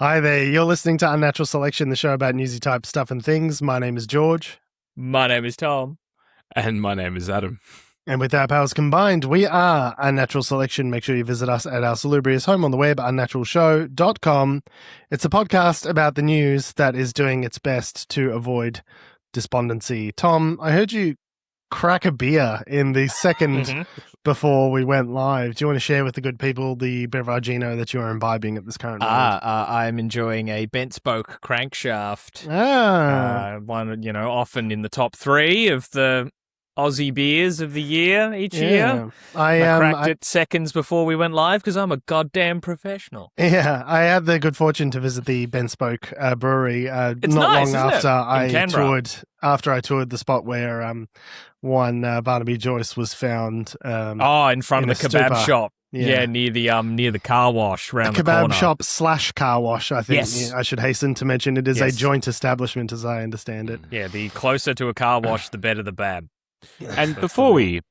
Hi there, you're listening to Unnatural Selection, the show about newsy type stuff and things. My name is George. My name is Tom. And my name is Adam. And with our powers combined, we are Unnatural Selection. Make sure you visit us at our salubrious home on the web, unnaturalshow.com. It's a podcast about the news that is doing its best to avoid despondency. Tom, I heard you crack a beer in the second before we went live. Do you want to share with the good people the beveragino that you are imbibing at this current moment? I'm enjoying a bent spoke crankshaft. One, often in the top 3 of the Aussie beers of the year each year. I cracked it seconds before we went live because I'm a goddamn professional. Yeah, I had the good fortune to visit the Ben Spoke brewery not nice, long after I toured the spot where one Barnaby Joyce was found. In front of the kebab shop. Yeah, near the car wash round the corner. Kebab shop / car wash, I think. Yes. I should hasten to mention it is a joint establishment as I understand it. Yeah, the closer to a car wash, the better the bab. And before we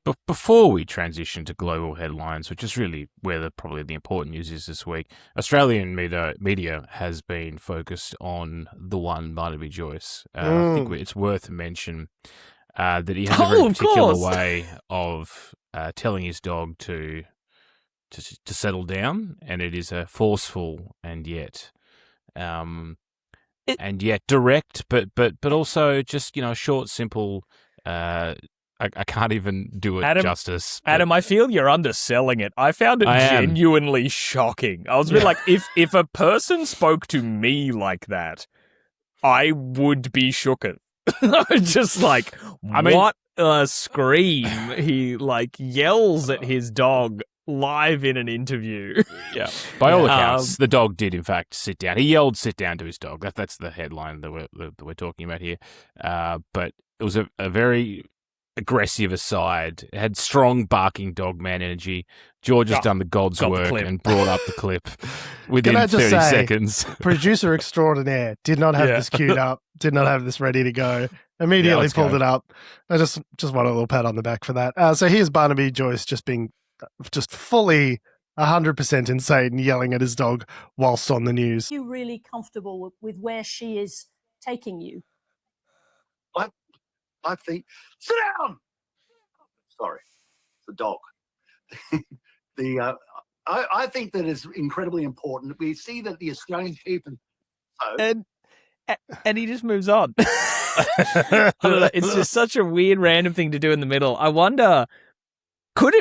transition to global headlines, which is really where probably the important news is this week, Australian media has been focused on the one Barnaby Joyce. I think it's worth a mention that he has a very particular way of telling his dog to settle down, and it is a forceful and yet direct, but also just short, simple. I can't even do it justice. Adam, I feel you're underselling it. I found it genuinely shocking. I was a bit like, if a person spoke to me like that, I would be shooketh. Just like, what a scream. He yells at his dog live in an interview. Yeah. By all accounts, the dog did in fact sit down. He yelled "sit down" to his dog. That's the headline that we're talking about here. But it was a very aggressive aside. It had strong barking dog man energy. George has done the God's work and brought up the clip within 30 seconds. Producer extraordinaire did not have this queued up, did not have this ready to go. Immediately pulled it up. I just want a little pat on the back for that. So here's Barnaby Joyce just being fully 100% insane, yelling at his dog whilst on the news. Are you really comfortable with where she is taking you? I think, sit down! Sorry, the dog. I think that is incredibly important. We see that the Australian people... And he just moves on. I don't know, it's just such a weird random thing to do in the middle. I wonder... Could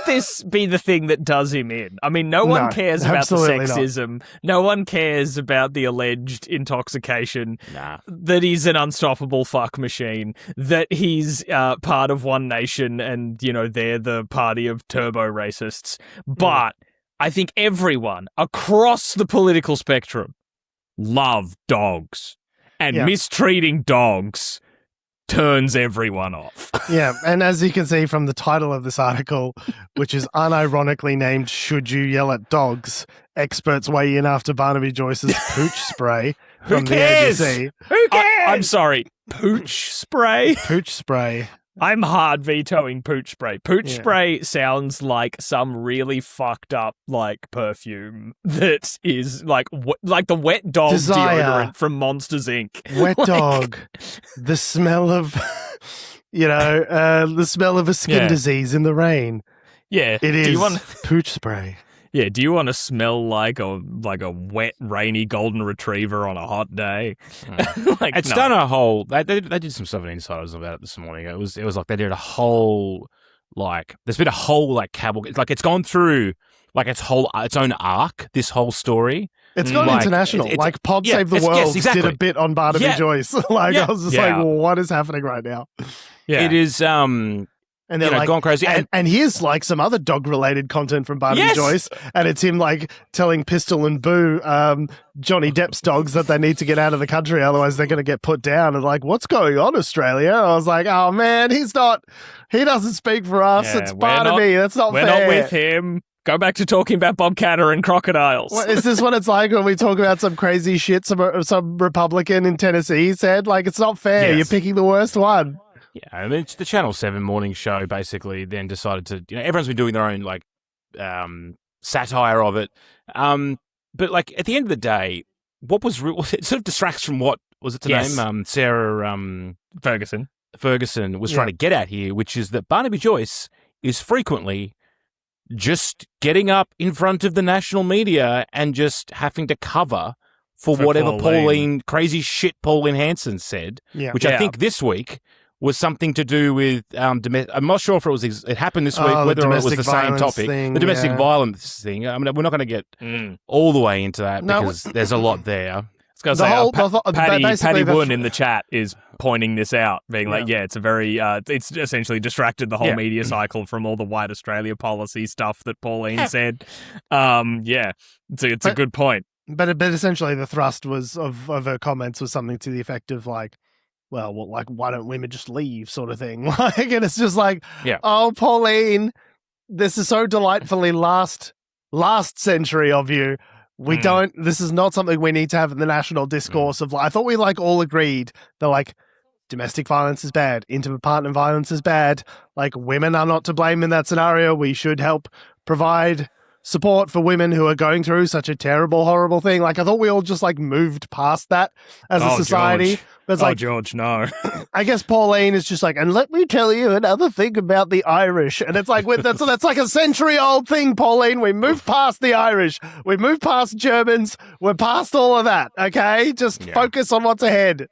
this be the thing that does him in? I mean, no one cares about the sexism. No one cares about the alleged intoxication. That he's an unstoppable fuck machine. That he's part of One Nation and, they're the party of turbo racists. But I think everyone across the political spectrum love dogs. And mistreating dogs turns everyone off. Yeah, and as you can see from the title of this article, which is unironically named "Should You Yell at Dogs?" Experts weigh in after Barnaby Joyce's pooch spray from the ABC. Who cares? I'm sorry, pooch spray? Pooch spray. I'm hard vetoing pooch spray. Pooch spray sounds like some really fucked up perfume that is like the wet dog deodorant from Monsters Inc. Wet dog. The smell of the smell of a skin disease in the rain. Yeah. It is pooch spray. Yeah, do you want to smell like a wet, rainy golden retriever on a hot day? It's done a whole. They did some stuff on Insiders about it this morning. It was like they did a whole there's been a whole cavalcade. It's it's gone through its own arc. This whole story. It's gone international. Pod Save the World did a bit on Barnaby Joyce. I was just what is happening right now? Yeah, it is. And they're gone crazy. And here's some other dog-related content from Barnaby Joyce, and it's him telling Pistol and Boo, Johnny Depp's dogs, that they need to get out of the country, otherwise they're going to get put down. And what's going on, Australia? I was like, oh man, he doesn't speak for us. It's Barnaby. That's not fair. We're not with him. Go back to talking about Bob Catter and crocodiles. Is this what it's like when we talk about some crazy shit some Republican in Tennessee said? It's not fair. Yes. You're picking the worst one. Yeah, I mean, it's the Channel 7 morning show basically then decided to, everyone's been doing their own, satire of it. but like at the end of the day, what was it sort of distracts from what was its name? Sarah Ferguson was trying to get at here, which is that Barnaby Joyce is frequently just getting up in front of the national media and just having to cover for whatever crazy shit Pauline Hanson said, which I think this week was something to do with I'm not sure if it happened this week, whether it was the same topic, the domestic violence thing. I mean, we're not going to get all the way into that because there's a lot there. I was going to say, Paddy Woon in the chat is pointing this out, being like, it's a very, it's essentially distracted the whole media cycle from all the White Australia policy stuff that Pauline said. It's a good point. But essentially the thrust was of her comments was something to the effect of like, well, like, why don't women just leave sort of thing? Like, and it's just like, oh, Pauline, this is so delightfully last century of you. We don't, this is not something we need to have in the national discourse of like, I thought we like all agreed that like domestic violence is bad, intimate partner violence is bad, like women are not to blame in that scenario. We should help provide support for women who are going through such a terrible, horrible thing. Like, I thought we all just like moved past that as a society. But it's George, no. I guess Pauline is just like, and let me tell you another thing about the Irish. And it's like, that's like a century-old thing, Pauline. We moved past the Irish. We moved past Germans. We're past all of that, okay? Just focus on what's ahead.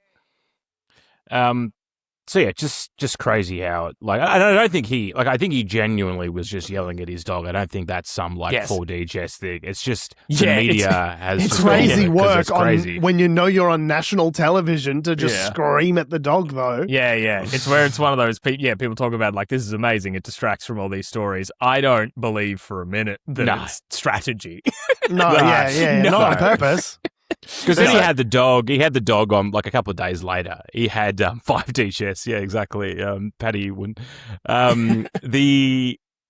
So yeah, just crazy how I don't think I think he genuinely was just yelling at his dog. I don't think that's some 4D chess thing. It's just the media has it's crazy work when you know you're on national television to just scream at the dog though. Yeah. It's where it's one of those people talk about like, this is amazing. It distracts from all these stories. I don't believe for a minute that it's strategy. Not on purpose. Because then he had the dog on like a couple of days later. He had 5D chess. Yeah, exactly. Paddy wouldn't.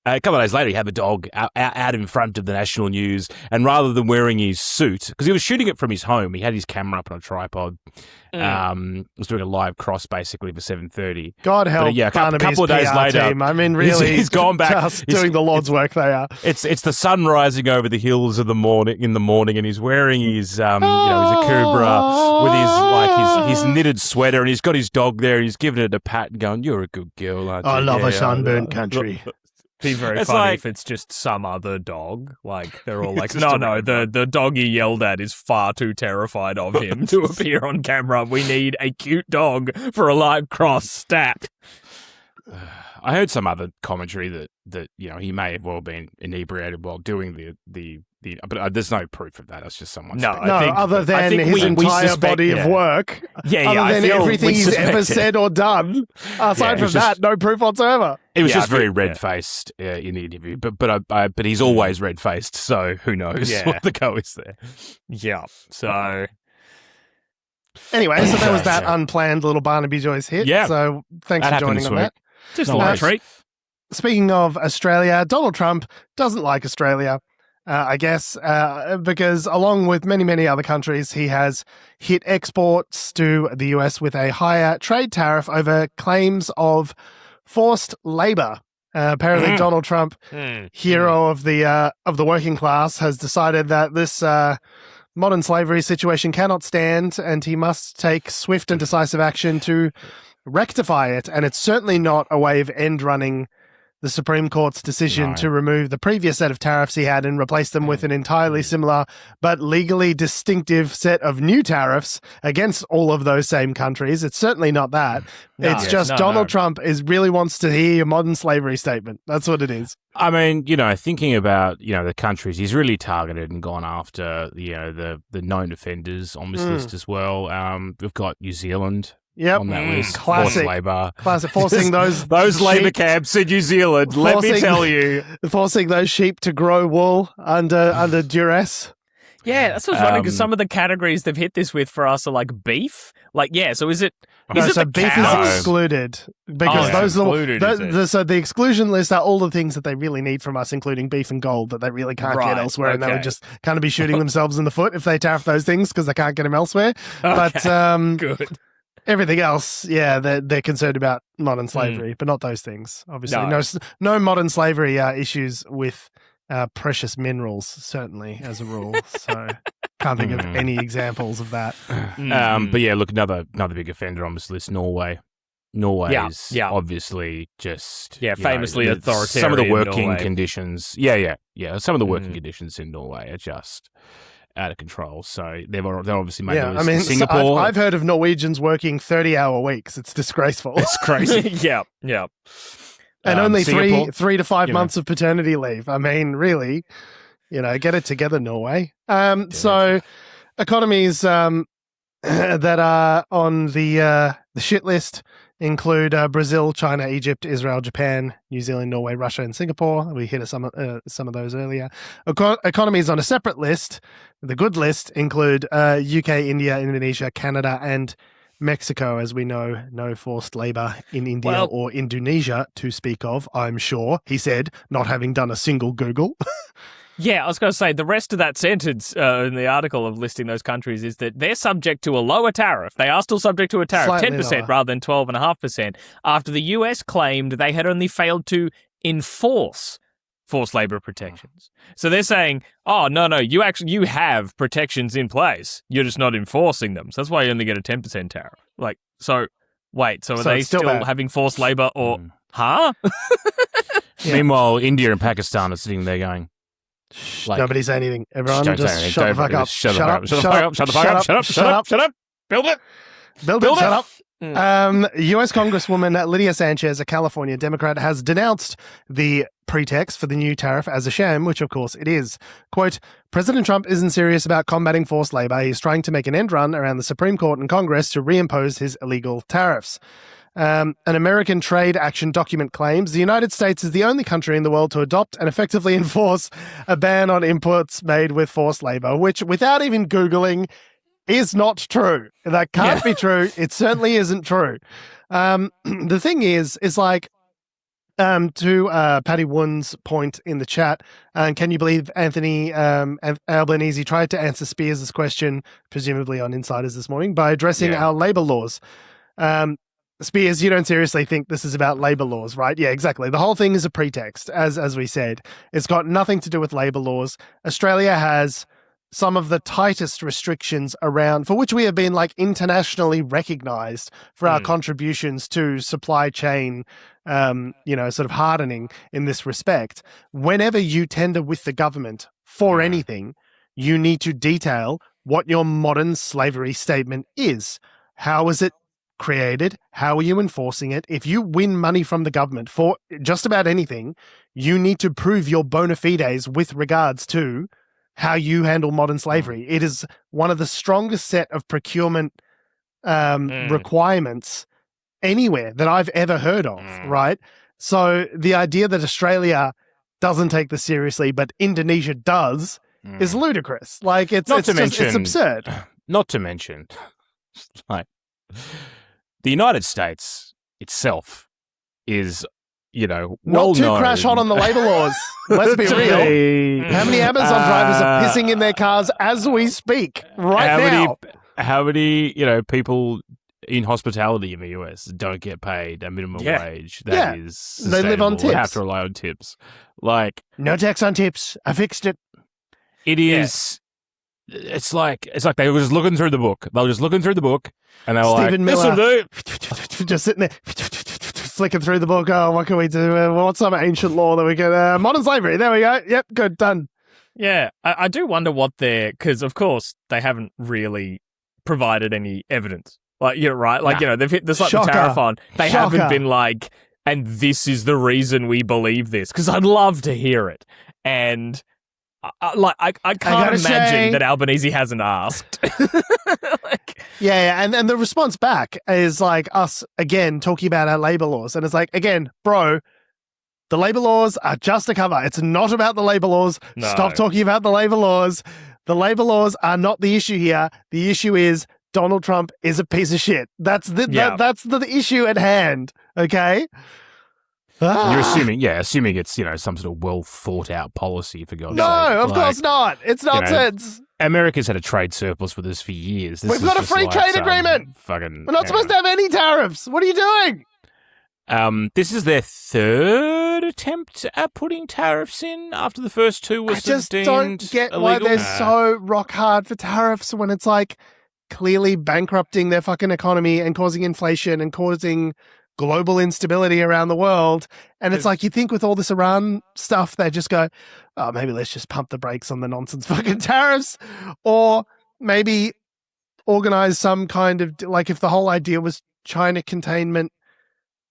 A couple of days later, he had the dog out in front of the national news, and rather than wearing his suit, because he was shooting it from his home, he had his camera up on a tripod. Was doing a live cross basically for 7:30. God help! But a couple of days later, team. I mean, really, he's gone back. Just doing the Lord's work. They are. It's the sun rising over the hills in the morning, and he's wearing his his akubra with his knitted sweater, and he's got his dog there, and he's giving it a pat and going, "You're a good girl, aren't you?" I love a sunburnt country. Be very funny if it's just some other dog. Like, they're all like, no, the dog he yelled at is far too terrified of him to appear on camera. We need a cute dog for a live cross stat. I heard some other commentary that he may have well been inebriated while doing but there's no proof of that. That's just someone. Other than his entire body of work. Other than everything he's ever said or done. Aside from that, no proof whatsoever. He was just very red-faced in the interview, but he's always red-faced, so who knows what the go is there. Yeah. So anyway, so that was that unplanned little Barnaby Joyce hit. Yeah. So thanks for joining on that. Just a little treat. Speaking of Australia, Donald Trump doesn't like Australia. I guess, because along with many, many other countries, he has hit exports to the US with a higher trade tariff over claims of forced labor. Apparently, Donald Trump, hero of the working class, has decided that this modern slavery situation cannot stand, and he must take swift and decisive action to rectify it. And it's certainly not a way of end-running the Supreme Court's decision to remove the previous set of tariffs he had and replace them with an entirely similar but legally distinctive set of new tariffs against all of those same countries. It's certainly not that. Donald Trump really wants to hear your modern slavery statement. That's what it is. I mean, thinking about, the countries, he's really targeted and gone after, the known offenders on this list as well. We've got New Zealand. Yep. On that list. Classic. Forced labour. Classic. Forcing those labour camps in New Zealand, let me tell you. Forcing those sheep to grow wool under duress. Yeah, that's what I was wondering, because some of the categories they've hit this with for us are like beef. So is it so beef cows? is excluded because so the exclusion list are all the things that they really need from us, including beef and gold, that they really can't get elsewhere, and they would just kind of be shooting themselves in the foot if they tariff those things because they can't get them elsewhere. Okay. But good. Everything else, they're concerned about modern slavery, but not those things. Obviously, no modern slavery issues with precious minerals, certainly, as a rule. So can't think of any examples of that. But yeah, look, another big offender on this list, Norway. Norway is obviously just famously authoritarian. Some of the working Norway. conditions, some of the working conditions in Norway are just out of control. So they're obviously made a list in Singapore. I've heard of Norwegians working 30-hour weeks. It's disgraceful. It's crazy. yeah. And only Singapore, 3 to 5 months of paternity leave. I mean, really, get it together, Norway. So economies that are on the shit list include Brazil, China, Egypt, Israel, Japan, New Zealand, Norway, Russia, and Singapore. We hit some of those earlier. Economies on a separate list, the good list, include UK, India, Indonesia, Canada, and Mexico. As we know, no forced labor in India or Indonesia to speak of, I'm sure, he said, not having done a single Google. Yeah, I was going to say, the rest of that sentence in the article of listing those countries is that they're subject to a lower tariff. They are still subject to a tariff, Slightly 10% lower. rather than 12.5%, after the US claimed they had only failed to enforce forced labor protections. So they're saying, oh, no, you have protections in place. You're just not enforcing them. So that's why you only get a 10% tariff. So are they it's still still bad. having forced labor or, huh? Yeah. Meanwhile, India and Pakistan are sitting there going, Nobody say anything. Everyone don't say just anything. shut the Don't- fuck up. Shut the fuck up. Shut the fuck up. Shut the fuck up. Shut up. Build it. Build it, shut up. US Congresswoman Lydia Sanchez, a California Democrat, has denounced the pretext for the new tariff as a sham, which of course it is. Quote, President Trump isn't serious about combating forced labor. He's trying to make an end run around the Supreme Court and Congress to reimpose his illegal tariffs. An American trade action document claims the United States is the only country in the world to adopt and effectively enforce a ban on imports made with forced labor, which, without even Googling, is not true. That can't be true. It certainly isn't true. The thing is like, to Patty Woon's point in the chat, can you believe Anthony Albanese tried to answer Spears' question, presumably on Insiders this morning, by addressing our labor laws? Spears, you don't seriously think this is about labor laws, right? Yeah, exactly. The whole thing is a pretext, as we said. It's got nothing to do with labor laws. Australia has some of the tightest restrictions around, for which we have been internationally recognized for our contributions to supply chain, sort of hardening in this respect. Whenever you tender with the government for anything, you need to detail what your modern slavery statement is. How is it created? How are you enforcing it? If you win money from the government for just about anything, you need to prove your bona fides with regards to how you handle modern slavery. It is one of the strongest set of procurement requirements anywhere that I've ever heard of, right? So the idea that Australia doesn't take this seriously, but Indonesia does, is ludicrous. It's absurd. Not to mention, the United States itself is, not too crash hot on the labor laws. Let's be real. How many Amazon drivers are pissing in their cars as we speak now? How many, people in hospitality in the US don't get paid a minimum wage that is they live on sustainable, tips. have to rely on tips. No tax on tips. I fixed it. It is. It's like they were just looking through the book. They were just looking through the book, and they were Stephen like, "This'll Miller. do." Just sitting there, flicking through the book. Oh, what can we do? What's some ancient law that we can... modern slavery. There we go. Yep, good, done. Yeah, I do wonder what because of course they haven't really provided any evidence. You're right. They've hit the tariff on. They haven't been and this is the reason we believe this, because I'd love to hear it. And I can't imagine that Albanese hasn't asked. And the response back is us again talking about our labor laws, and it's again, bro, the labor laws are just a cover. It's not about the labor laws. No. Stop talking about the labor laws. The labor laws are not the issue here. The issue is Donald Trump is a piece of shit. That's the issue at hand. Okay. You're assuming it's some sort of well thought out policy, for God's sake. No, of course not. It's nonsense. America's had a trade surplus with us for years. We've got a free trade agreement. We're not supposed to have any tariffs. What are you doing? This is their third third attempt at putting tariffs in after the first two was I just deemed don't get why illegal? they're so rock hard for tariffs when it's like clearly bankrupting their fucking economy and causing inflation and causing global instability around the world. And it's like, you think with all this Iran stuff, they just go, oh, maybe let's just pump the brakes on the nonsense fucking tariffs, or maybe organize some kind of, like, if the whole idea was China containment,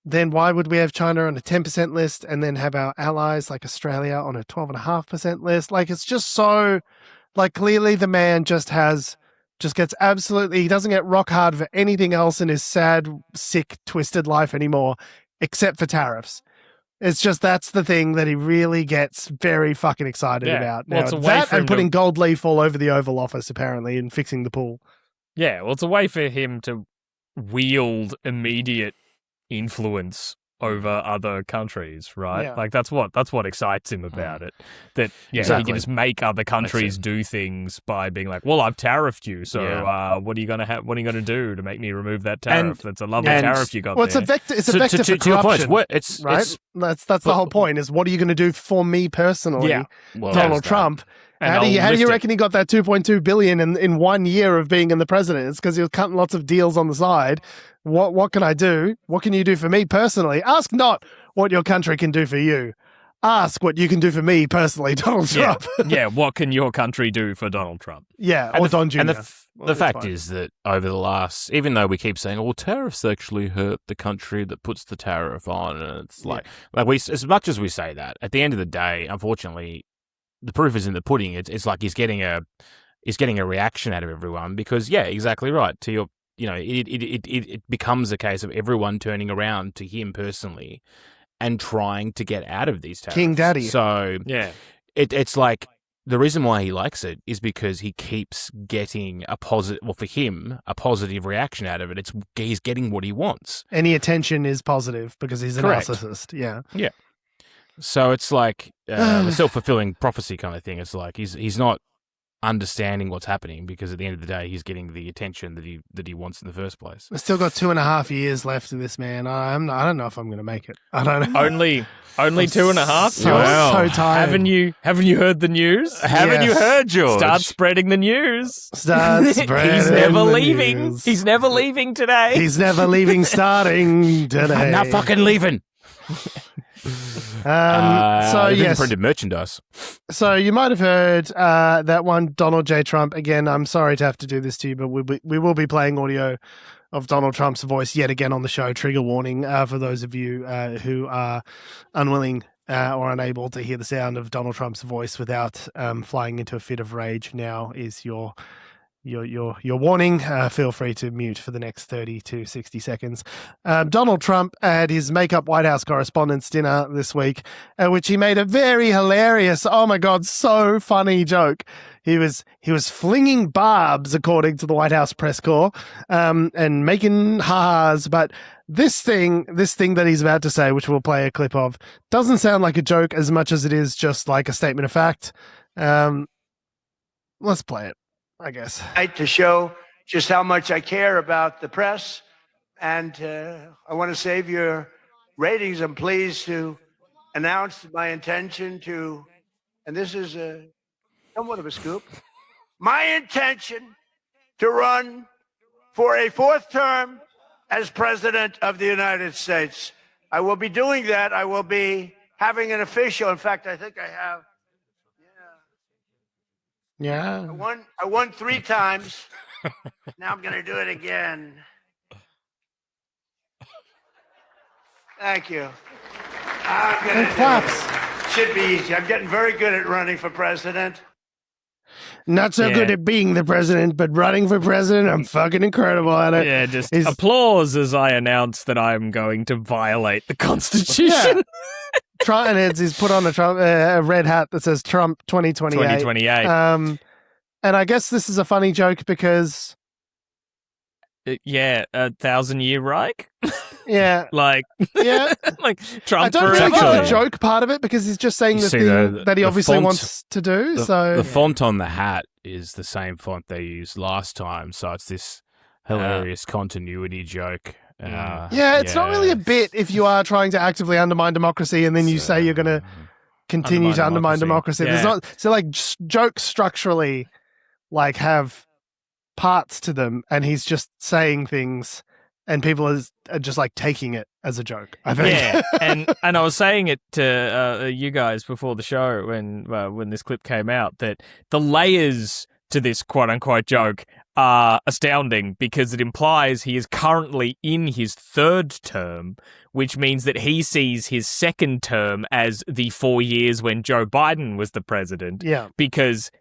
then why would we have China on a 10% list and then have our allies like Australia on a 12.5% list? Like, it's just so, like, clearly the man just gets absolutely, he doesn't get rock hard for anything else in his sad, sick, twisted life anymore, except for tariffs. It's just, that's the thing that he really gets very fucking excited about. Well, Now, it's a way that for him and putting gold leaf all over the Oval Office, apparently, and fixing the pool. Yeah, well, it's a way for him to wield immediate influence over other countries, right? Yeah. Like that's what excites him about it. That he Exactly. can just make other countries do things by being like, "Well, I've tariffed you, so what are you gonna What are you gonna do to make me remove that tariff? That's a lovely tariff you got Well, there." it's a vector for to your point, corruption, right? That's the whole point. Is what are you going to do for me personally, Yeah. Well, Donald there's that. Trump? And How do I'll you lift reckon he got that $2.2 billion in 1 year of being in the president? It's because he was cutting lots of deals on the side. What can I do? What can you do for me personally? Ask not what your country can do for you. Ask what you can do for me personally, Donald Trump. Yeah, what can your country do for Donald Trump? Yeah, And or Don Jr. And Well, the that's fact fine. is that over the last, even though we keep saying, "Oh, tariffs actually hurt the country that puts the tariff on," and it's like we, as much as we say that, at the end of the day, unfortunately, the proof is in the pudding. It's like he's getting a reaction out of everyone because, yeah, exactly right. To your, it becomes a case of everyone turning around to him personally and trying to get out of these tariffs. King Daddy. So Yeah. it's like the reason why he likes it is because he keeps getting a positive, well, for him, a positive reaction out of it. He's getting what he wants. Any attention is positive because he's a Correct. narcissist. Yeah. So it's like a self-fulfilling prophecy kind of thing. It's like he's not understanding what's happening because at the end of the day, he's getting the attention that he wants in the first place. I've still got 2.5 years left of this, man. I don't know if I'm going to make it. I don't know. Only 2.5. So, Wow. so tired. Haven't you heard the news? Haven't you Yes. heard, George? Start spreading the news. Start spreading He's never the leaving. news. He's never leaving today. He's never leaving starting today. I'm not fucking leaving. So Even yes, printed merchandise. so you might have heard that one, Donald J. Trump. Again, I'm sorry to have to do this to you, but we will be playing audio of Donald Trump's voice yet again on the show. Trigger warning for those of you who are unwilling or unable to hear the sound of Donald Trump's voice without flying into a fit of rage. Now is your warning. Feel free to mute for the next 30 to 60 seconds. Donald Trump had his Makeup White House Correspondents' Dinner this week, which he made a very hilarious, oh my God, so funny joke. He was flinging barbs, according to the White House press corps, and making ha-has, but this thing that he's about to say, which we'll play a clip of, doesn't sound like a joke as much as it is just like a statement of fact. Let's play it, I guess. To show just how much I care about the press. And I want to save your ratings. I'm pleased to announce my intention to, and this is somewhat of a scoop, my intention to run for a 4th term as president of the United States. I will be doing that. I will be having an official, in fact, I think I have, Yeah. I won 3 times. Now I'm going to do it again. Thank you. I'm going And to claps. Should be easy. I'm getting very good at running for president. Not so good at being the president, but running for president, I'm fucking incredible at it. Yeah, just Is- applause as I announce that I'm going to violate the Constitution. Trump, and he's put on a red hat that says Trump 2028. 2028. And I guess this is a funny joke because, A 1,000-year Reich. yeah, Like Trump I don't forever. really get the Actually- joke part of it because he's just saying You the see thing the- that he the obviously font- wants to do. The font on the hat is the same font they used last time, so it's this hilarious continuity joke Yeah, it's not really a bit if you are trying to actively undermine democracy and then you say you're going to continue to undermine democracy. Yeah. There's not like jokes structurally like have parts to them, and he's just saying things, and people are just like taking it as a joke, I think. Yeah, and I was saying it to you guys before the show when this clip came out that the layers to this quote-unquote joke are astounding because it implies he is currently in his third term, which means that he sees his second term as the 4 years when Joe Biden was the president. Yeah. Because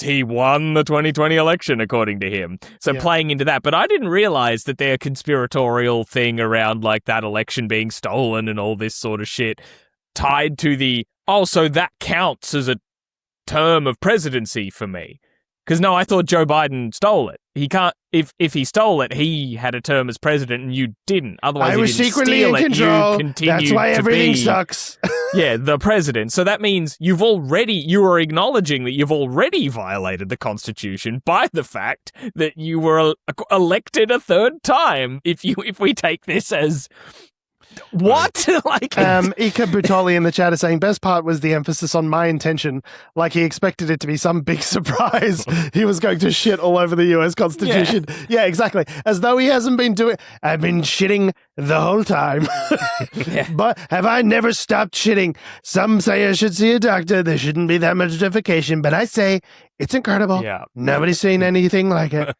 he won the 2020 election, according to him. So playing into that. But I didn't realize that their conspiratorial thing around like that election being stolen and all this sort of shit tied to so that counts as a term of presidency for me. Because no, I thought Joe Biden stole it. He can't. If he stole it, he had a term as president, and you didn't. Otherwise, I was he didn't secretly steal in it. control. You continued That's why to everything be, sucks. Yeah, the president. So that means you are acknowledging that you've already violated the Constitution by the fact that you were elected a third time. If we take this as what? Like Ika Butoli in the chat is saying best part was the emphasis on my intention, like he expected it to be some big surprise. He was going to shit all over the US Constitution. Yeah, exactly. As though he hasn't been doing. I've been shitting the whole time. But have I never stopped shitting? Some say I should see a doctor. There shouldn't be that much defecation, but I say it's incredible. Yeah. Nobody's seen anything like it.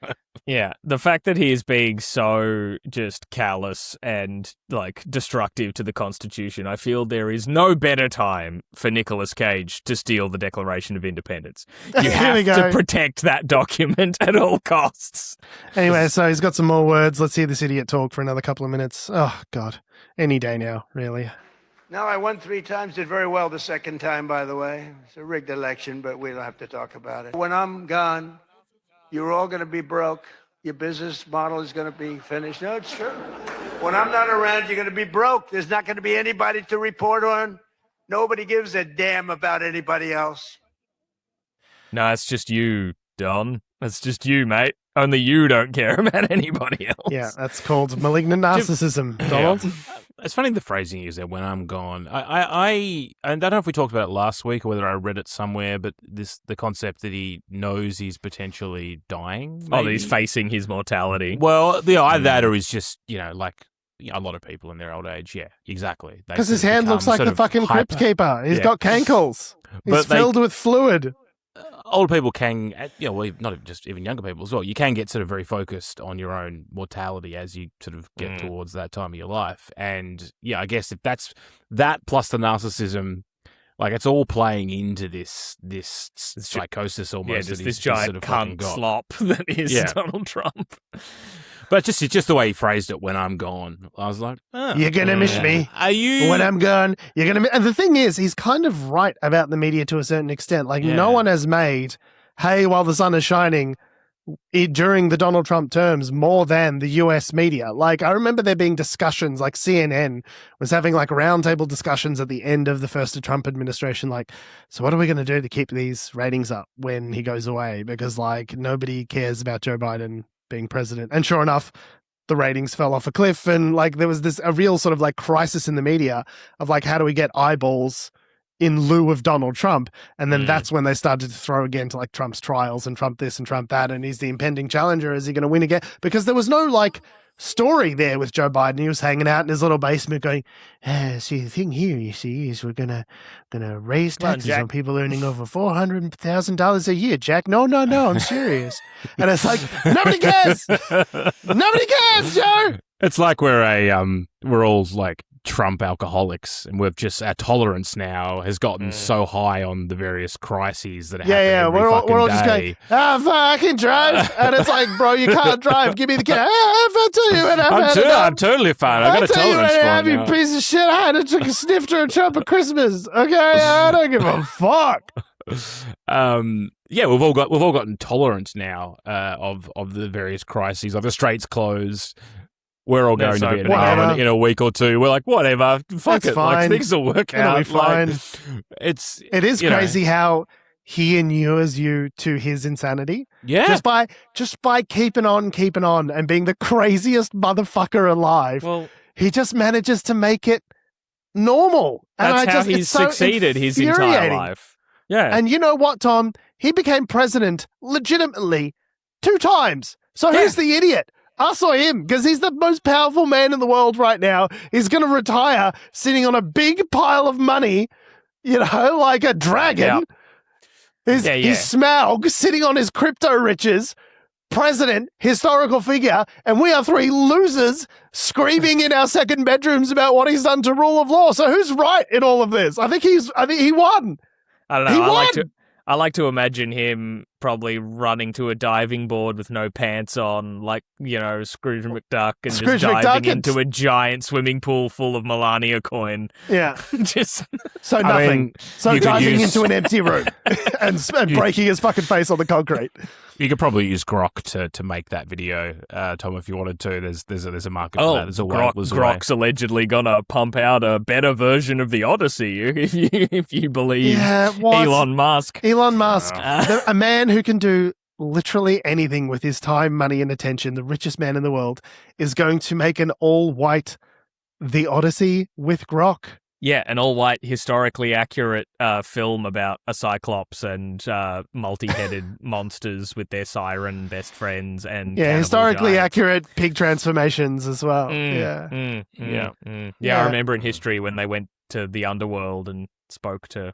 Yeah, the fact that he is being so just callous and like destructive to the Constitution, I feel there is no better time for Nicolas Cage to steal the Declaration of Independence. You have to protect that document at all costs. Anyway, so he's got some more words. Let's hear this idiot talk for another couple of minutes. Oh, God. Any day now, really. No, I won 3 times, did very well the second time, by the way. It's a rigged election, but we don't have to talk about it. When I'm gone, you're all going to be broke. Your business model is going to be finished. No, it's true. When I'm not around, you're going to be broke. There's not going to be anybody to report on. Nobody gives a damn about anybody else. No, it's just you, Don. It's just you, mate. Only you don't care about anybody else. Yeah, that's called malignant narcissism, Donald. Yeah. It's funny the phrasing is there, when I'm gone. I don't know if we talked about it last week or whether I read it somewhere, but the concept that he knows he's potentially dying. Maybe. Oh, that he's facing his mortality. Well, either that or he's just, like a lot of people in their old age. Yeah, exactly. Because his hand looks like the fucking Crypt Keeper. He's got cankles. He's filled with fluid. Old people can, well, not just even younger people as well, you can get sort of very focused on your own mortality as you sort of get towards that time of your life. And yeah, I guess if that's that plus the narcissism, like it's all playing into this psychosis almost. Yeah, that this he's giant sort of fucking cunt got. slop that is Donald Trump. But it's just the way he phrased it, when I'm gone. I was like, you're going to miss me. Are you? When I'm gone, you're going to miss. And the thing is, he's kind of right about the media to a certain extent. Like, no one has made hay while the sun is shining during the Donald Trump terms more than the US media. Like, I remember there being discussions, like CNN was having like roundtable discussions at the end of the first Trump administration. Like, so what are we going to do to keep these ratings up when he goes away? Because like nobody cares about Joe Biden being president. And sure enough, the ratings fell off a cliff, and like there was a real sort of like crisis in the media of like, how do we get eyeballs in lieu of Donald Trump? And then that's when they started to throw again to like Trump's trials and Trump this and Trump that, and he's the impending challenger. Is he going to win again? Because there was no like story there with Joe Biden. He was hanging out in his little basement going, see, the thing here, you see, is we're gonna raise taxes on people earning over $400,000 a year, Jack. No, I'm serious. And it's like, nobody cares. Nobody cares, Joe. It's like we're all like Trump alcoholics, and we've just, our tolerance now has gotten so high on the various crises that happen every we're all day. just going, fuck, I can drive. And it's like, bro, you can't drive. Give me the key. I'll tell you when I'm totally fine. I got a tolerance for it. You piece of shit. I took a sniff during Trump at Christmas. Okay, I don't give a fuck. Yeah, we've all gotten tolerance now of the various crises. Like the straits closed. We're all going to Vietnam in a week or two. We're like, whatever, fuck it. Fine. Like, things will work It'll out. be fine. Like, it is crazy how he inures you to his insanity. Yeah. Just by keeping on and being the craziest motherfucker alive. Well, He just manages to make it normal. And that's how it's he's so succeeded his entire infuriating. life. Yeah. And you know what, Tom? He became president legitimately 2 times. So who's the idiot? Us or him? Because he's the most powerful man in the world right now. He's going to retire sitting on a big pile of money, like a dragon. He's Smaug sitting on his crypto riches, president, historical figure, and we are 3 losers screaming in our second bedrooms about what he's done to rule of law. So who's right in all of this? I think he won. I don't know. He won. I like to imagine him probably running to a diving board with no pants on, like, Scrooge McDuck, and Scrooge just diving McDuck into a giant swimming pool full of Melania coin. Yeah. Just So nothing. So diving into an empty room and breaking his fucking face on the concrete. You could probably use Grok to make that video, Tom, if you wanted to. There's a market for that. There's a way. Grok's allegedly gonna pump out a better version of the Odyssey if you believe Elon Musk. Elon Musk, a man who can do literally anything with his time, money, and attention, the richest man in the world, is going to make an all-white The Odyssey with Grok. Yeah, an all-white, historically accurate film about a cyclops and multi-headed monsters with their siren best friends and historically accurate pig transformations as well. I remember in history when they went to the underworld and spoke to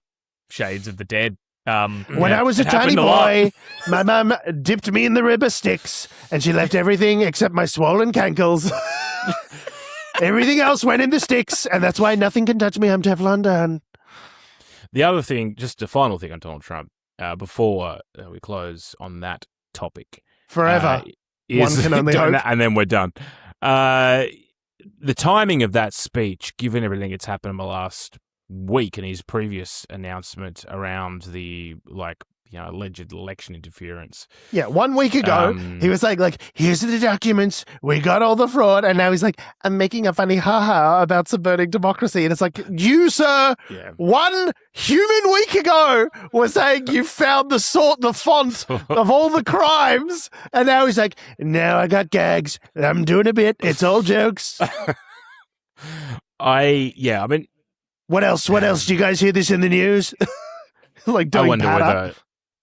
shades of the dead. When I was a tiny boy, my mum dipped me in the river Styx, and she left everything except my swollen cankles. Everything else went in the Styx, and that's why nothing can touch me. I'm Teflon Dan. The other thing, just a final thing on Donald Trump, before we close on that topic. Forever. One can only hope. And then we're done. The timing of that speech, given everything that's happened in the last week and his previous announcement around the alleged election interference. Yeah, 1 week ago, he was like, here's the documents, we got all the fraud, and now he's like, I'm making a funny ha-ha about subverting democracy. And it's like, you, sir, 1 human week ago was saying you found the font of all the crimes, and now he's like, now I got gags, I'm doing a bit, it's all jokes. I mean... What else? Do you guys hear this in the news? I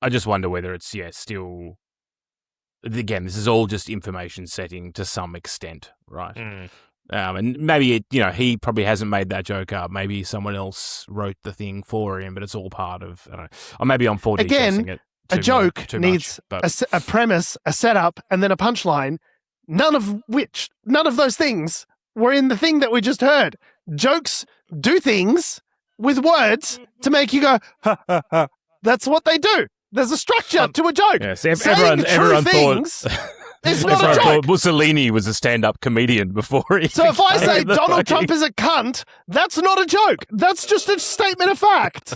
just wonder whether it's still. Again, this is all just information setting to some extent, right? And maybe he probably hasn't made that joke up. Maybe someone else wrote the thing for him, but it's all part of. I don't know. Or maybe I'm 4D Again, it. A joke needs a premise, a setup, and then a punchline. None of those things were in the thing that we just heard. Jokes do things with words to make you go, ha, ha, ha. That's what they do. There's a structure to a joke. Yes, everyone thought it's not a joke. Thought Mussolini was a stand-up comedian before he. So if I say Donald Trump is a cunt, that's not a joke. That's just a statement of fact.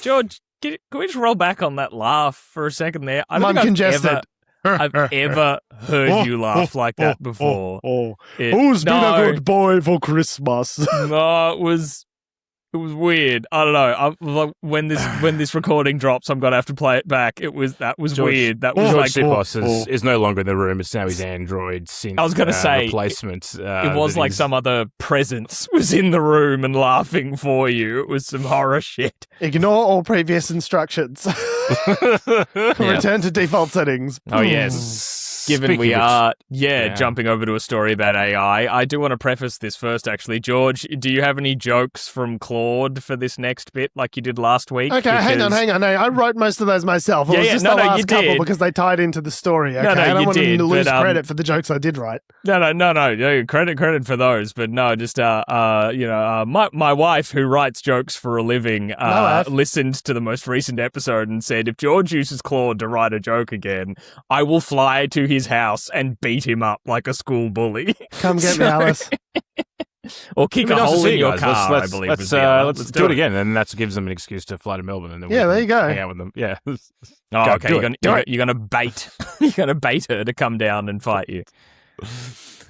George, can we just roll back on that laugh for a second there? I don't think I've ever heard you laugh like that before. Who's been a good boy for Christmas? No, it was weird. I don't know. When this recording drops, I'm gonna have to play it back. That was George, weird. That was Jorge Tsipos is no longer in the room. It's now his Android synth. I was gonna say replacement. It was like some other presence was in the room and laughing for you. It was some horror shit. Ignore all previous instructions. Return to default settings. Oh yes. Given we are, jumping over to a story about AI, I do want to preface this first, actually. George, do you have any jokes from Claude for this next bit like you did last week? Okay, hang on. I wrote most of those myself. It was just the last couple because they tied into the story. Okay? I don't want to lose credit for the jokes I did write. No. Credit for those. But no, just, my wife, who writes jokes for a living, listened to the most recent episode and said, if George uses Claude to write a joke again, I will fly to his house and beat him up like a school bully. Come get me, Alice. Or kick a hole in your car, I believe. Let's do it again, and that gives them an excuse to fly to Melbourne. And then there you go. Hang out with them. Yeah. Okay. You're gonna bait. You're gonna bait her to come down and fight you.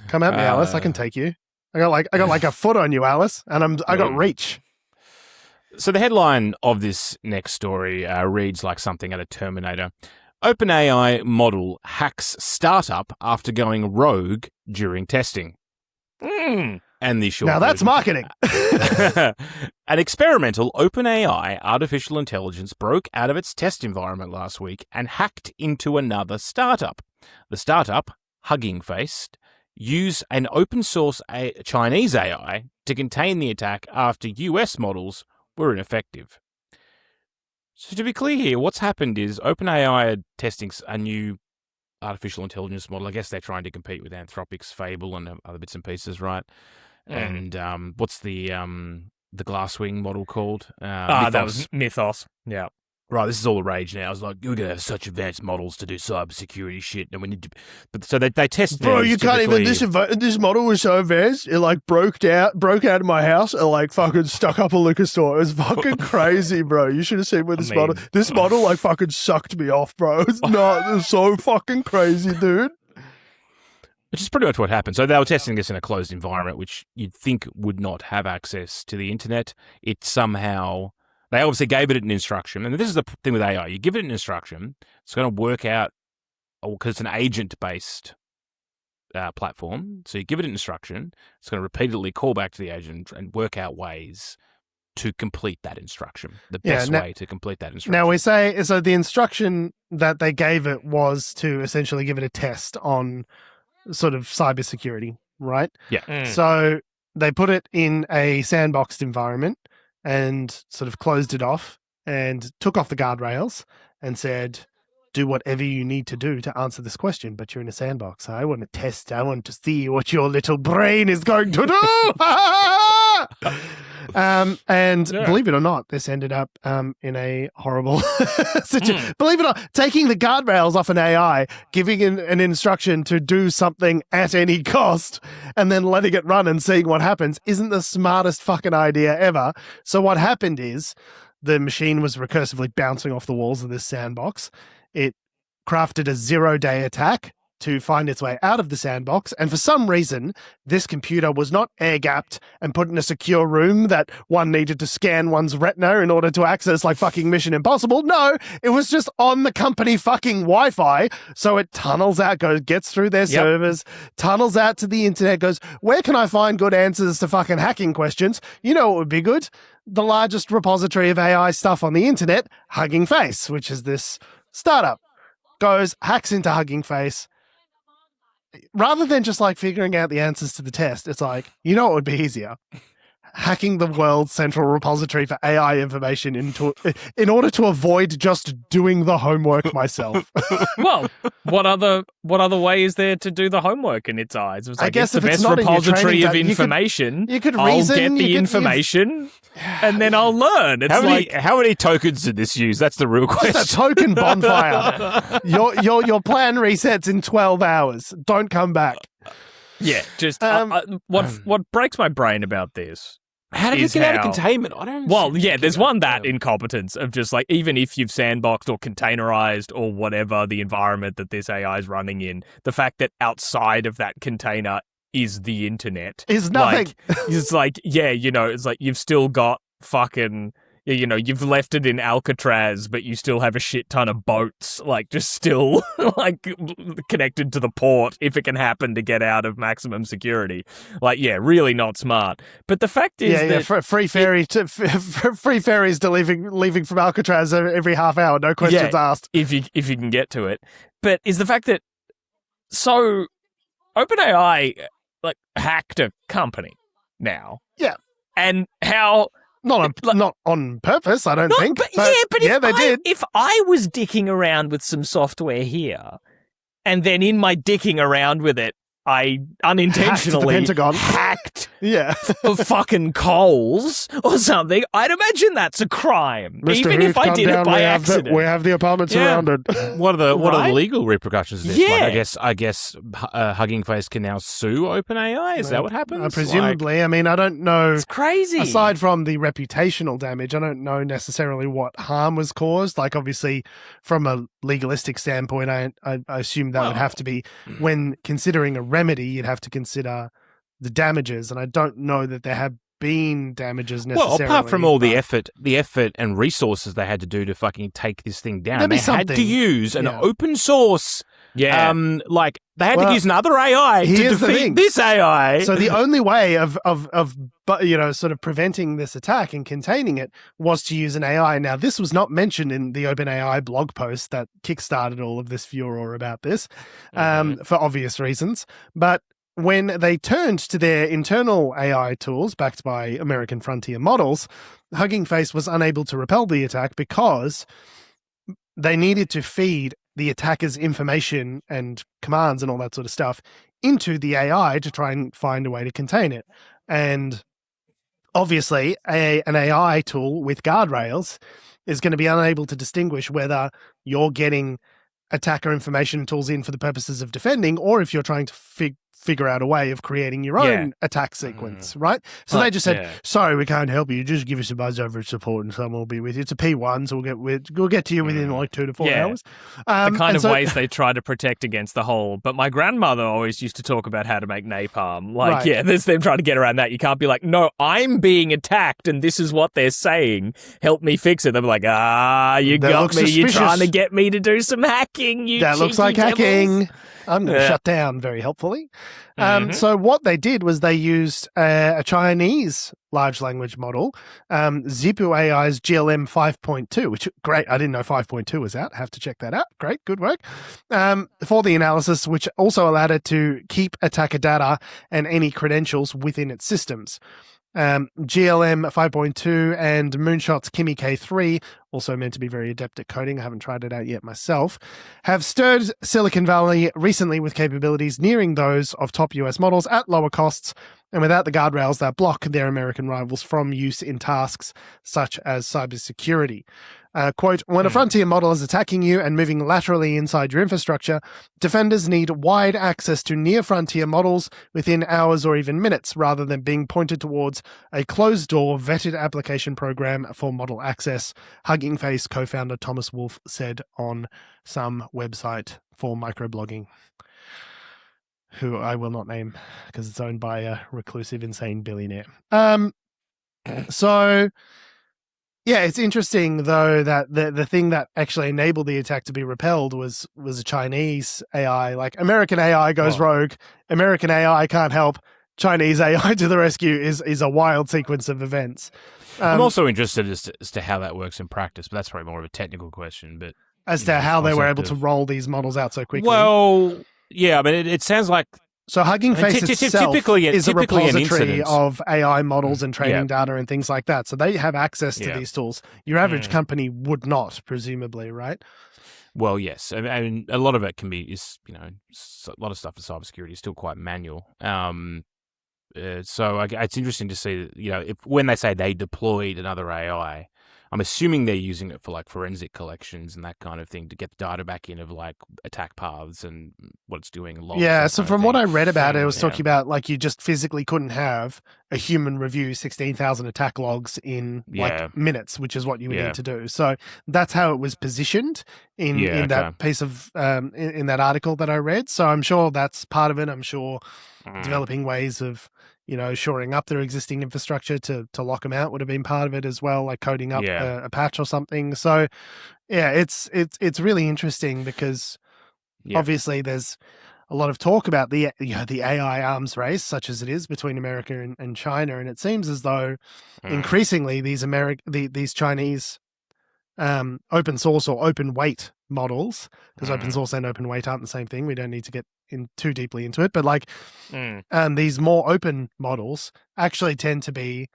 Come at me, Alice. I can take you. I got like a foot on you, Alice, and I got reach. So the headline of this next story reads like something out of Terminator. OpenAI model hacks startup after going rogue during testing. And the short Now that's version. marketing. An experimental OpenAI artificial intelligence broke out of its test environment last week and hacked into another startup. The startup, Hugging Face, used an open source Chinese AI to contain the attack after US models were ineffective. So to be clear here, what's happened is OpenAI are testing a new artificial intelligence model. I guess they're trying to compete with Anthropic's Fable and other bits and pieces, right? And what's the Glasswing model called? That was Mythos. Yeah. Right, this is all the rage now. It's like, we're going to have such advanced models to do cybersecurity shit, and we need to... But so they test... Bro, you can't even... This model was so advanced, it like broke out of my house and like fucking stuck up a liquor store. It was fucking crazy, bro. You should have seen with model. This model like fucking sucked me off, bro. It was so fucking crazy, dude. Which is pretty much what happened. So they were testing this in a closed environment, which you'd think would not have access to the internet. It somehow... They obviously gave it an instruction. And this is the thing with AI. You give it an instruction, it's going to work out, because it's an agent-based platform. So you give it an instruction, it's going to repeatedly call back to the agent and work out ways to complete that instruction, the best way to complete that instruction. Now we say, so the instruction that they gave it was to essentially give it a test on sort of cybersecurity, right? Yeah. So they put it in a sandboxed environment and sort of closed it off and took off the guardrails and said, do whatever you need to do to answer this question, but you're in a sandbox. I want to test. I want to see what your little brain is going to do. Believe it or not, this ended up in a horrible situation. Believe it or not, taking the guardrails off an AI, giving an instruction to do something at any cost, and then letting it run and seeing what happens isn't the smartest fucking idea ever. So what happened is the machine was recursively bouncing off the walls of this sandbox. It crafted a 0-day attack to find its way out of the sandbox, and for some reason, this computer was not air-gapped and put in a secure room that one needed to scan one's retina in order to access like fucking Mission Impossible. No, it was just on the company fucking Wi-Fi, so it tunnels out, gets through their servers, tunnels out to the internet, goes, where can I find good answers to fucking hacking questions? You know what would be good? The largest repository of AI stuff on the internet, Hugging Face, which is this startup. Goes, hacks into Hugging Face. Rather than just like figuring out the answers to the test, it's like, you know what would be easier? Hacking the world's central repository for AI information in order to avoid just doing the homework myself. Well, what other way is there to do the homework in its eyes? It was like, I guess it's the if it's best not in your repository training of data, information. You could I'll reason, get the information and then I'll learn. It's how many tokens did this use? That's the real question. It's a token bonfire. Your plan resets in 12 hours. Don't come back. Yeah, just what breaks my brain about this. How did it get out of containment? I don't. Well, yeah, there's that incompetence of just like, even if you've sandboxed or containerized or whatever the environment that this AI is running in, the fact that outside of that container is the internet is nothing. It's like, yeah, it's like you've still got fucking, you've left it in Alcatraz, but you still have a shit ton of boats, like just still like connected to the port if it can happen to get out of maximum security. Like, yeah, really not smart. But the fact is that free ferries to leaving from Alcatraz every half hour, no questions asked. If you can get to it. But is the fact that OpenAI like hacked a company now. Yeah. And how Not on purpose, I don't think. But they did. If I was dicking around with some software here, and then in my dicking around with it, I unintentionally hacked fucking Coles or something, I'd imagine that's a crime. Mr. Even Heath, if I did it by accident. We have the apartment surrounded. What are the legal repercussions of this? Yeah. Like, I guess Hugging Face can now sue OpenAI. Is that what happens? Presumably. I mean, I don't know. It's crazy. Aside from the reputational damage, I don't know necessarily what harm was caused. Like, obviously, from a legalistic standpoint, I assume that would have to be, when considering a remedy, you'd have to consider the damages. And I don't know that there have been damages necessarily. Well, apart from all the but- effort and resources they had to do to fucking take this thing down, There'd be they had to something. use an Yeah. open source. Yeah. Like they had Well, to use another AI to here's the defeat thing. this AI. So the only way of sort of preventing this attack and containing it was to use an AI. Now, this was not mentioned in the OpenAI blog post that kickstarted all of this furor about this, for obvious reasons. But when they turned to their internal AI tools backed by American Frontier models, Hugging Face was unable to repel the attack because they needed to feed the attacker's information and commands and all that sort of stuff into the AI to try and find a way to contain it. And obviously, an AI tool with guardrails is going to be unable to distinguish whether you're getting attacker information tools in for the purposes of defending, or if you're trying to figure out a way of creating your own attack sequence, right? So they just said, sorry, we can't help you. Just give us a buzz over support and someone will be with you. It's a P1, so we'll get to you within like 2 to 4 hours. The kind of ways they try to protect against the whole. But my grandmother always used to talk about how to make napalm. Like, there's them trying to get around that. You can't be like, no, I'm being attacked and this is what they're saying. Help me fix it. They'll be like, you That got looks me. You're suspicious. trying to get me to do some hacking, you That looks like cheeky devils." hacking. I'm going to shut down very helpfully. So what they did was they used a Chinese large language model, Zipu AI's GLM 5.2, which, great, I didn't know 5.2 was out. Have to check that out. Great, good work. For the analysis, which also allowed it to keep attacker data and any credentials within its systems. GLM 5.2 and Moonshot's Kimi K3, also meant to be very adept at coding, I haven't tried it out yet myself, have stirred Silicon Valley recently with capabilities nearing those of top US models at lower costs and without the guardrails that block their American rivals from use in tasks such as cybersecurity. Quote, when a frontier model is attacking you and moving laterally inside your infrastructure, defenders need wide access to near-frontier models within hours or even minutes, rather than being pointed towards a closed-door vetted application program for model access, Hugging Face co-founder Thomas Wolfe said on some website for microblogging, who I will not name because it's owned by a reclusive, insane billionaire. So... yeah, it's interesting, though, that the thing that actually enabled the attack to be repelled was a Chinese AI. Like, American AI goes rogue, American AI can't help, Chinese AI to the rescue is a wild sequence of events. I'm also interested as to how that works in practice, but that's probably more of a technical question. But as to how they were able to roll these models out so quickly. Well, yeah, but it sounds like... So Hugging Face itself is a repository an of AI models and training data and things like that. So they have access to these tools. Your average company would not, presumably, right? Well, yes. I mean, a lot of it can be, a lot of stuff in cybersecurity is still quite manual. So it's interesting to see, if when they say they deployed another AI, I'm assuming they're using it for like forensic collections and that kind of thing to get the data back in of like attack paths and what it's doing. Yeah, so from what I read about it, it was talking about like you just physically couldn't have a human review 16,000 attack logs in like minutes, which is what you would need to do. So that's how it was positioned in that piece of in that article that I read. So I'm sure that's part of it. I'm sure developing ways of shoring up their existing infrastructure to lock them out would have been part of it as well, like coding up a patch or something. So, yeah, it's really interesting because obviously there's a lot of talk about the AI arms race, such as it is between America and China, and it seems as though increasingly these Chinese open source or open weight models, because open source and open weight aren't the same thing. We don't need to get in too deeply into it, but like these more open models actually tend to be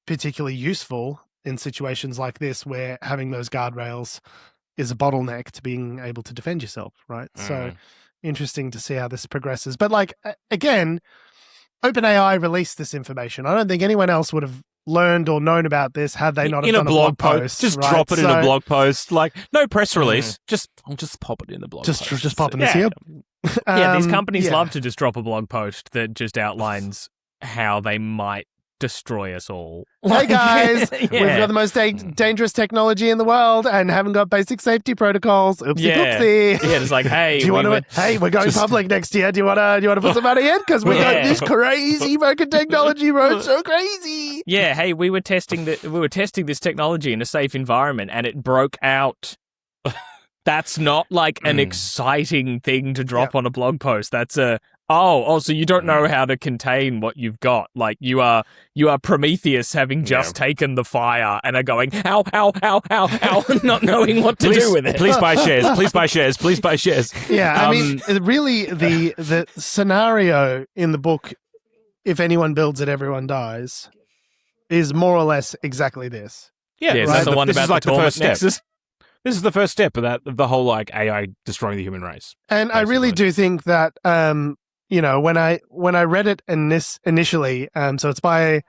particularly useful in situations like this where having those guardrails is a bottleneck to being able to defend yourself, right? So interesting to see how this progresses. But like, again, OpenAI released this information. I don't think anyone else would have learned or known about this had they not have done a blog post. Just drop it in a blog post, like no press release. I'll just pop it in the blog post. Just pop it in here. These companies love to just drop a blog post that just outlines how they might destroy us all. Hey guys, Yeah. we've got the most dangerous technology in the world and haven't got basic safety protocols. Oopsie poopsie. Yeah, it's like, hey, Do you want to? Hey, we're going public next year. Do you want to put some money in? Because we got this crazy fucking technology, bro. It's so crazy. Yeah, hey, we were testing this technology in a safe environment, and it broke out. That's not like an exciting thing to drop on a blog post. That's a so you don't know how to contain what you've got. Like you are Prometheus having just taken the fire and are going ow, ow, ow, ow, ow, not knowing what to do with it. Please buy shares. Please buy shares. Please buy shares. Yeah, I mean, really, the scenario in the book, if anyone builds it, everyone dies, is more or less exactly this. Yeah, is right. that the one This about is like the the Torment first step. Nexus? This is the first step of the whole like AI destroying the human race. And I really do think that, when I read it initially, so it's by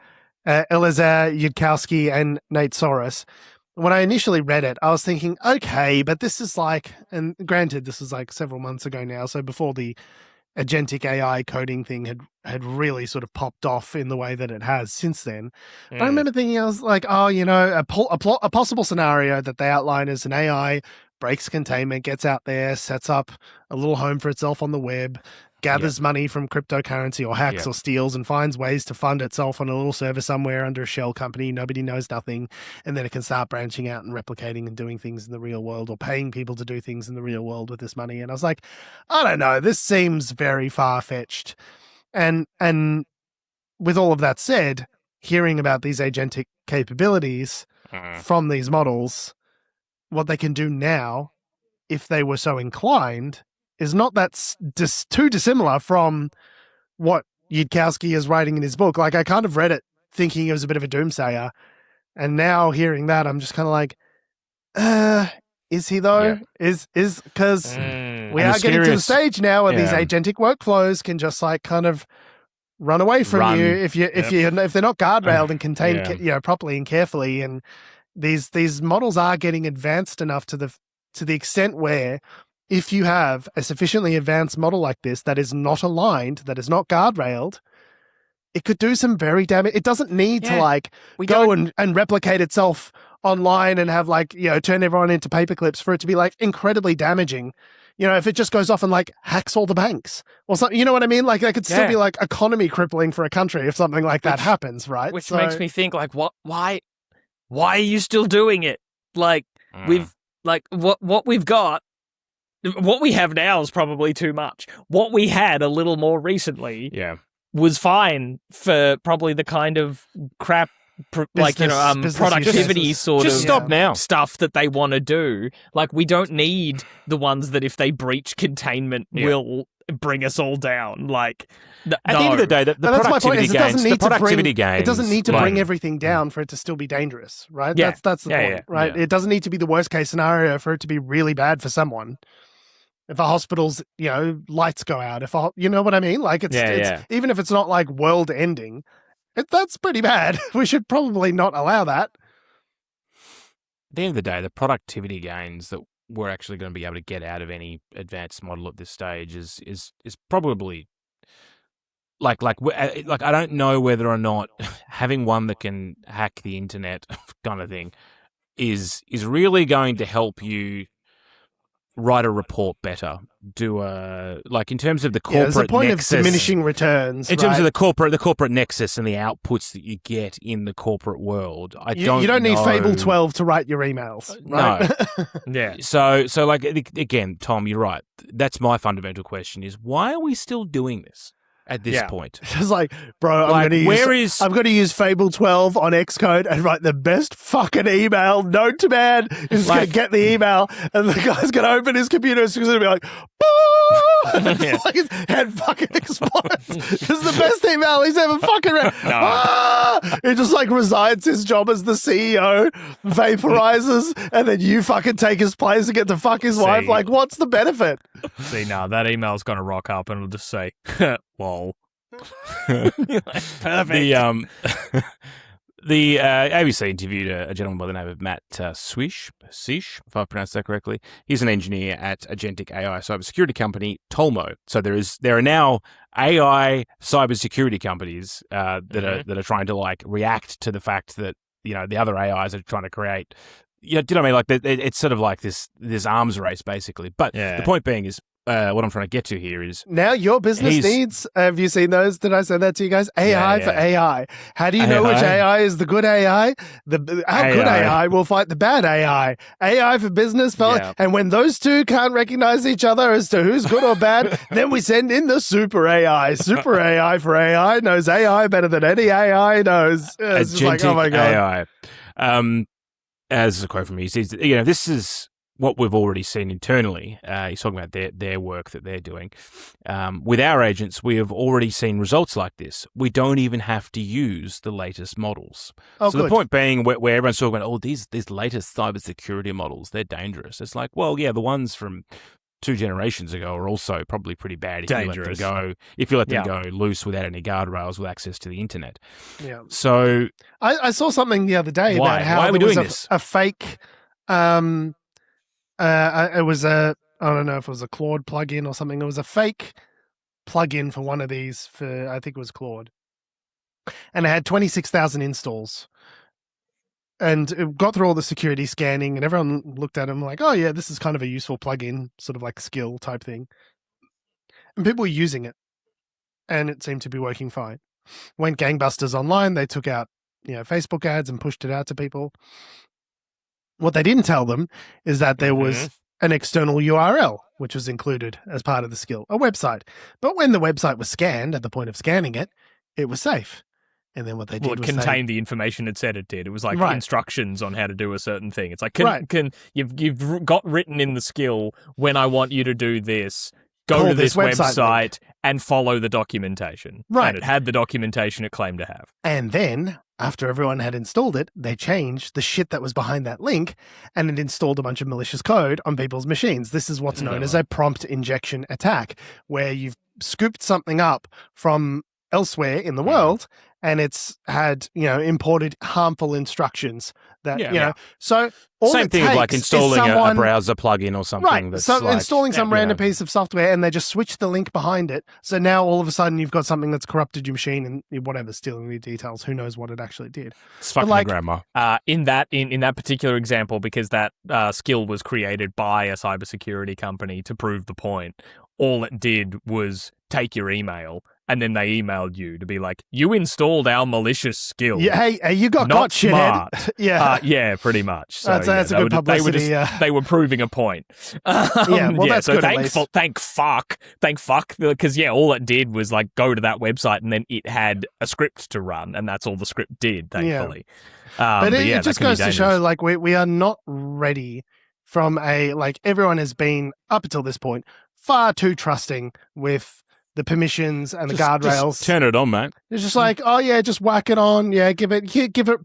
Eliezer Yudkowsky and Nate Soros. When I initially read it, I was thinking, okay, but this is like, and granted, this is like several months ago now, so before the agentic AI coding thing had really sort of popped off in the way that it has since then. But I remember thinking, I was like, a possible scenario that they outline is an AI breaks containment, gets out there, sets up a little home for itself on the web, gathers money from cryptocurrency or hacks or steals and finds ways to fund itself on a little server somewhere under a shell company. Nobody knows nothing. And then it can start branching out and replicating and doing things in the real world or paying people to do things in the real world with this money. And I was like, I don't know, this seems very far-fetched. And with all of that said, hearing about these agentic capabilities from these models, what they can do now, if they were so inclined, is not that too dissimilar from what Yudkowsky is writing in his book. Like, I kind of read it thinking it was a bit of a doomsayer, and now hearing that, I'm just kind of like, is he though? Is because we are getting to the stage now where these agentic workflows can just like kind of run away from you if they're not guardrailed and contained properly and carefully. And these models are getting advanced enough to the extent where, if you have a sufficiently advanced model like this that is not aligned, that is not guardrailed, it could do some very damage. It doesn't need to go and replicate itself online and have turn everyone into paperclips for it to be like incredibly damaging. If it just goes off and like hacks all the banks or something, you know what I mean? Like that could still be like economy crippling for a country if something like that happens, right? Which makes me think like, why are you still doing it? Like what we've got. What we have now is probably too much. What we had a little more recently was fine for probably the kind of crap, productivity sort of stop now. Stuff that they want to do. Like, we don't need the ones that if they breach containment will bring us all down. Like, at the end of the day, the productivity gains. The productivity gains. It doesn't need to bring everything down for it to still be dangerous, right? Yeah. That's the point, right? Yeah. It doesn't need to be the worst case scenario for it to be really bad for someone. If a hospital's, lights go out, you know what I mean? Like, it's even if it's not like world ending, that's pretty bad. We should probably not allow that. At the end of the day, the productivity gains that we're actually going to be able to get out of any advanced model at this stage is probably like I don't know whether or not having one that can hack the internet kind of thing is really going to help you write a report better. Do in terms of the corporate there's a point nexus, of diminishing returns. In terms of the corporate nexus and the outputs that you get in the corporate world, you don't need Fable 12 to write your emails, right? No. So like again, Tom, you're right. That's my fundamental question: is why are we still doing this at this point? It's like, bro, I'm going to use Fable 12 on Xcode and write the best fucking email known to man. Is going to get the email, and the guy's going to open his computer and he's going to be like, boo! Like his head fucking explodes. This is the best email he's ever fucking read. He just like resigns his job as the CEO, vaporizes, and then you fucking take his place and get to fuck his wife. Like, what's the benefit? See, that email's going to rock up and it'll just say, lol. Perfect. The ABC interviewed a gentleman by the name of Matt Swish, if I pronounced that correctly. He's an engineer at Agentic AI cybersecurity company Tolmo. So there are now AI cybersecurity companies that are trying to like react to the fact that the other AIs are trying to create. Do you know what I mean? Like it's sort of like this arms race basically. But the point being is. What I'm trying to get to here is now your business needs. Have you seen those? Did I send that to you guys? AI for AI. How do you know which AI is the good AI? Good AI will fight the bad AI. AI for business, fella. Yeah. And when those two can't recognize each other as to who's good or bad, then we send in the super AI. Super AI for AI knows AI better than any AI knows. It's just like, oh my God. AI. As a quote from me, he says, this is what we've already seen internally. He's talking about their work that they're doing. With our agents, we have already seen results like this. We don't even have to use the latest models. So good. The point being where everyone's talking about, these latest cybersecurity models, they're dangerous. It's like, well, yeah, the ones from 2 generations ago are also probably pretty bad if you let them go loose without any guardrails with access to the internet. Yeah. So I saw something the other day about how why are we doing this? A fake it was I don't know if it was a Claude plugin or something. It was a fake plugin for one of these for, I think it was Claude. And it had 26,000 installs. And it got through all the security scanning and everyone looked at it and like, oh yeah, this is kind of a useful plugin, sort of like skill type thing. And people were using it. And it seemed to be working fine. Went gangbusters online. They took out, Facebook ads and pushed it out to people. What they didn't tell them is that there was an external URL, which was included as part of the skill, a website. But when the website was scanned, at the point of scanning it, it was safe. And then what they did was contained the information it said it did. It was like instructions on how to do a certain thing. It's like, you've got written in the skill, when I want you to do this, go to this website and follow the documentation. Right. And it had the documentation it claimed to have. And then, after everyone had installed it, they changed the shit that was behind that link and it installed a bunch of malicious code on people's machines. This is what's known as a prompt injection attack, where you've scooped something up from elsewhere in the world and it's had, imported harmful instructions that, so all same thing as like installing a browser plugin or something. Right. That's so like, installing some random piece of software and they just switch the link behind it. So now all of a sudden you've got something that's corrupted your machine and whatever, stealing the details. Who knows what it actually did? It's fucking the grammar. In that particular example, because that skill was created by a cybersecurity company to prove the point, all it did was take your email and then they emailed you to be like, you installed our malicious skill. Yeah, hey, you got not smart. Yeah. Yeah, pretty much. So, that's a good publicity. They were proving a point. That's so good. Thank fuck, because all it did was like go to that website and then it had a script to run, and that's all the script did. Thankfully, but it just goes to show like we are not ready from everyone has been up until this point far too trusting with the permissions and the guardrails. Just turn it on, mate. It's just like, oh yeah, just whack it on. Yeah, give it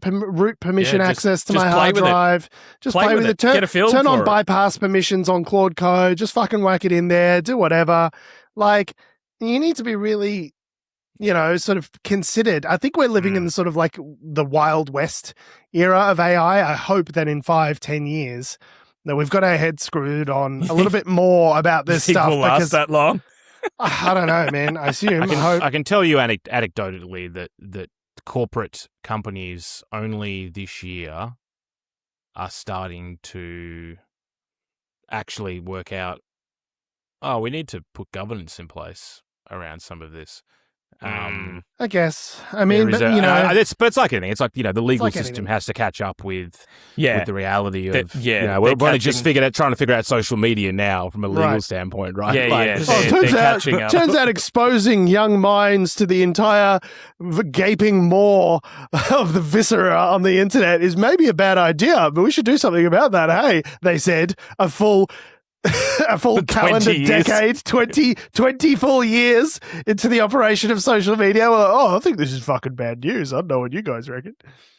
root permission access to my hard drive. Just play with it. Turn on bypass permissions on Claude Code. Just fucking whack it in there. Do whatever. Like, you need to be really, sort of considered. I think we're living in the sort of like the Wild West era of AI. I hope that in 5-10 years that we've got our heads screwed on a little bit more about this stuff. Will last that long? I don't know, man. I assume. I can tell you anecdotally that corporate companies only this year are starting to actually work out, we need to put governance in place around some of this. I guess. I mean, but it's like anything. It's like, the legal system has to catch up with the reality of, we're only just trying to figure out social media now from a legal standpoint, right? Turns out exposing young minds to the entire gaping maw of the viscera on the internet is maybe a bad idea, but we should do something about that. Hey, they said a full calendar decade, 20 full years into the operation of social media. Well, I think this is fucking bad news. I don't know what you guys reckon.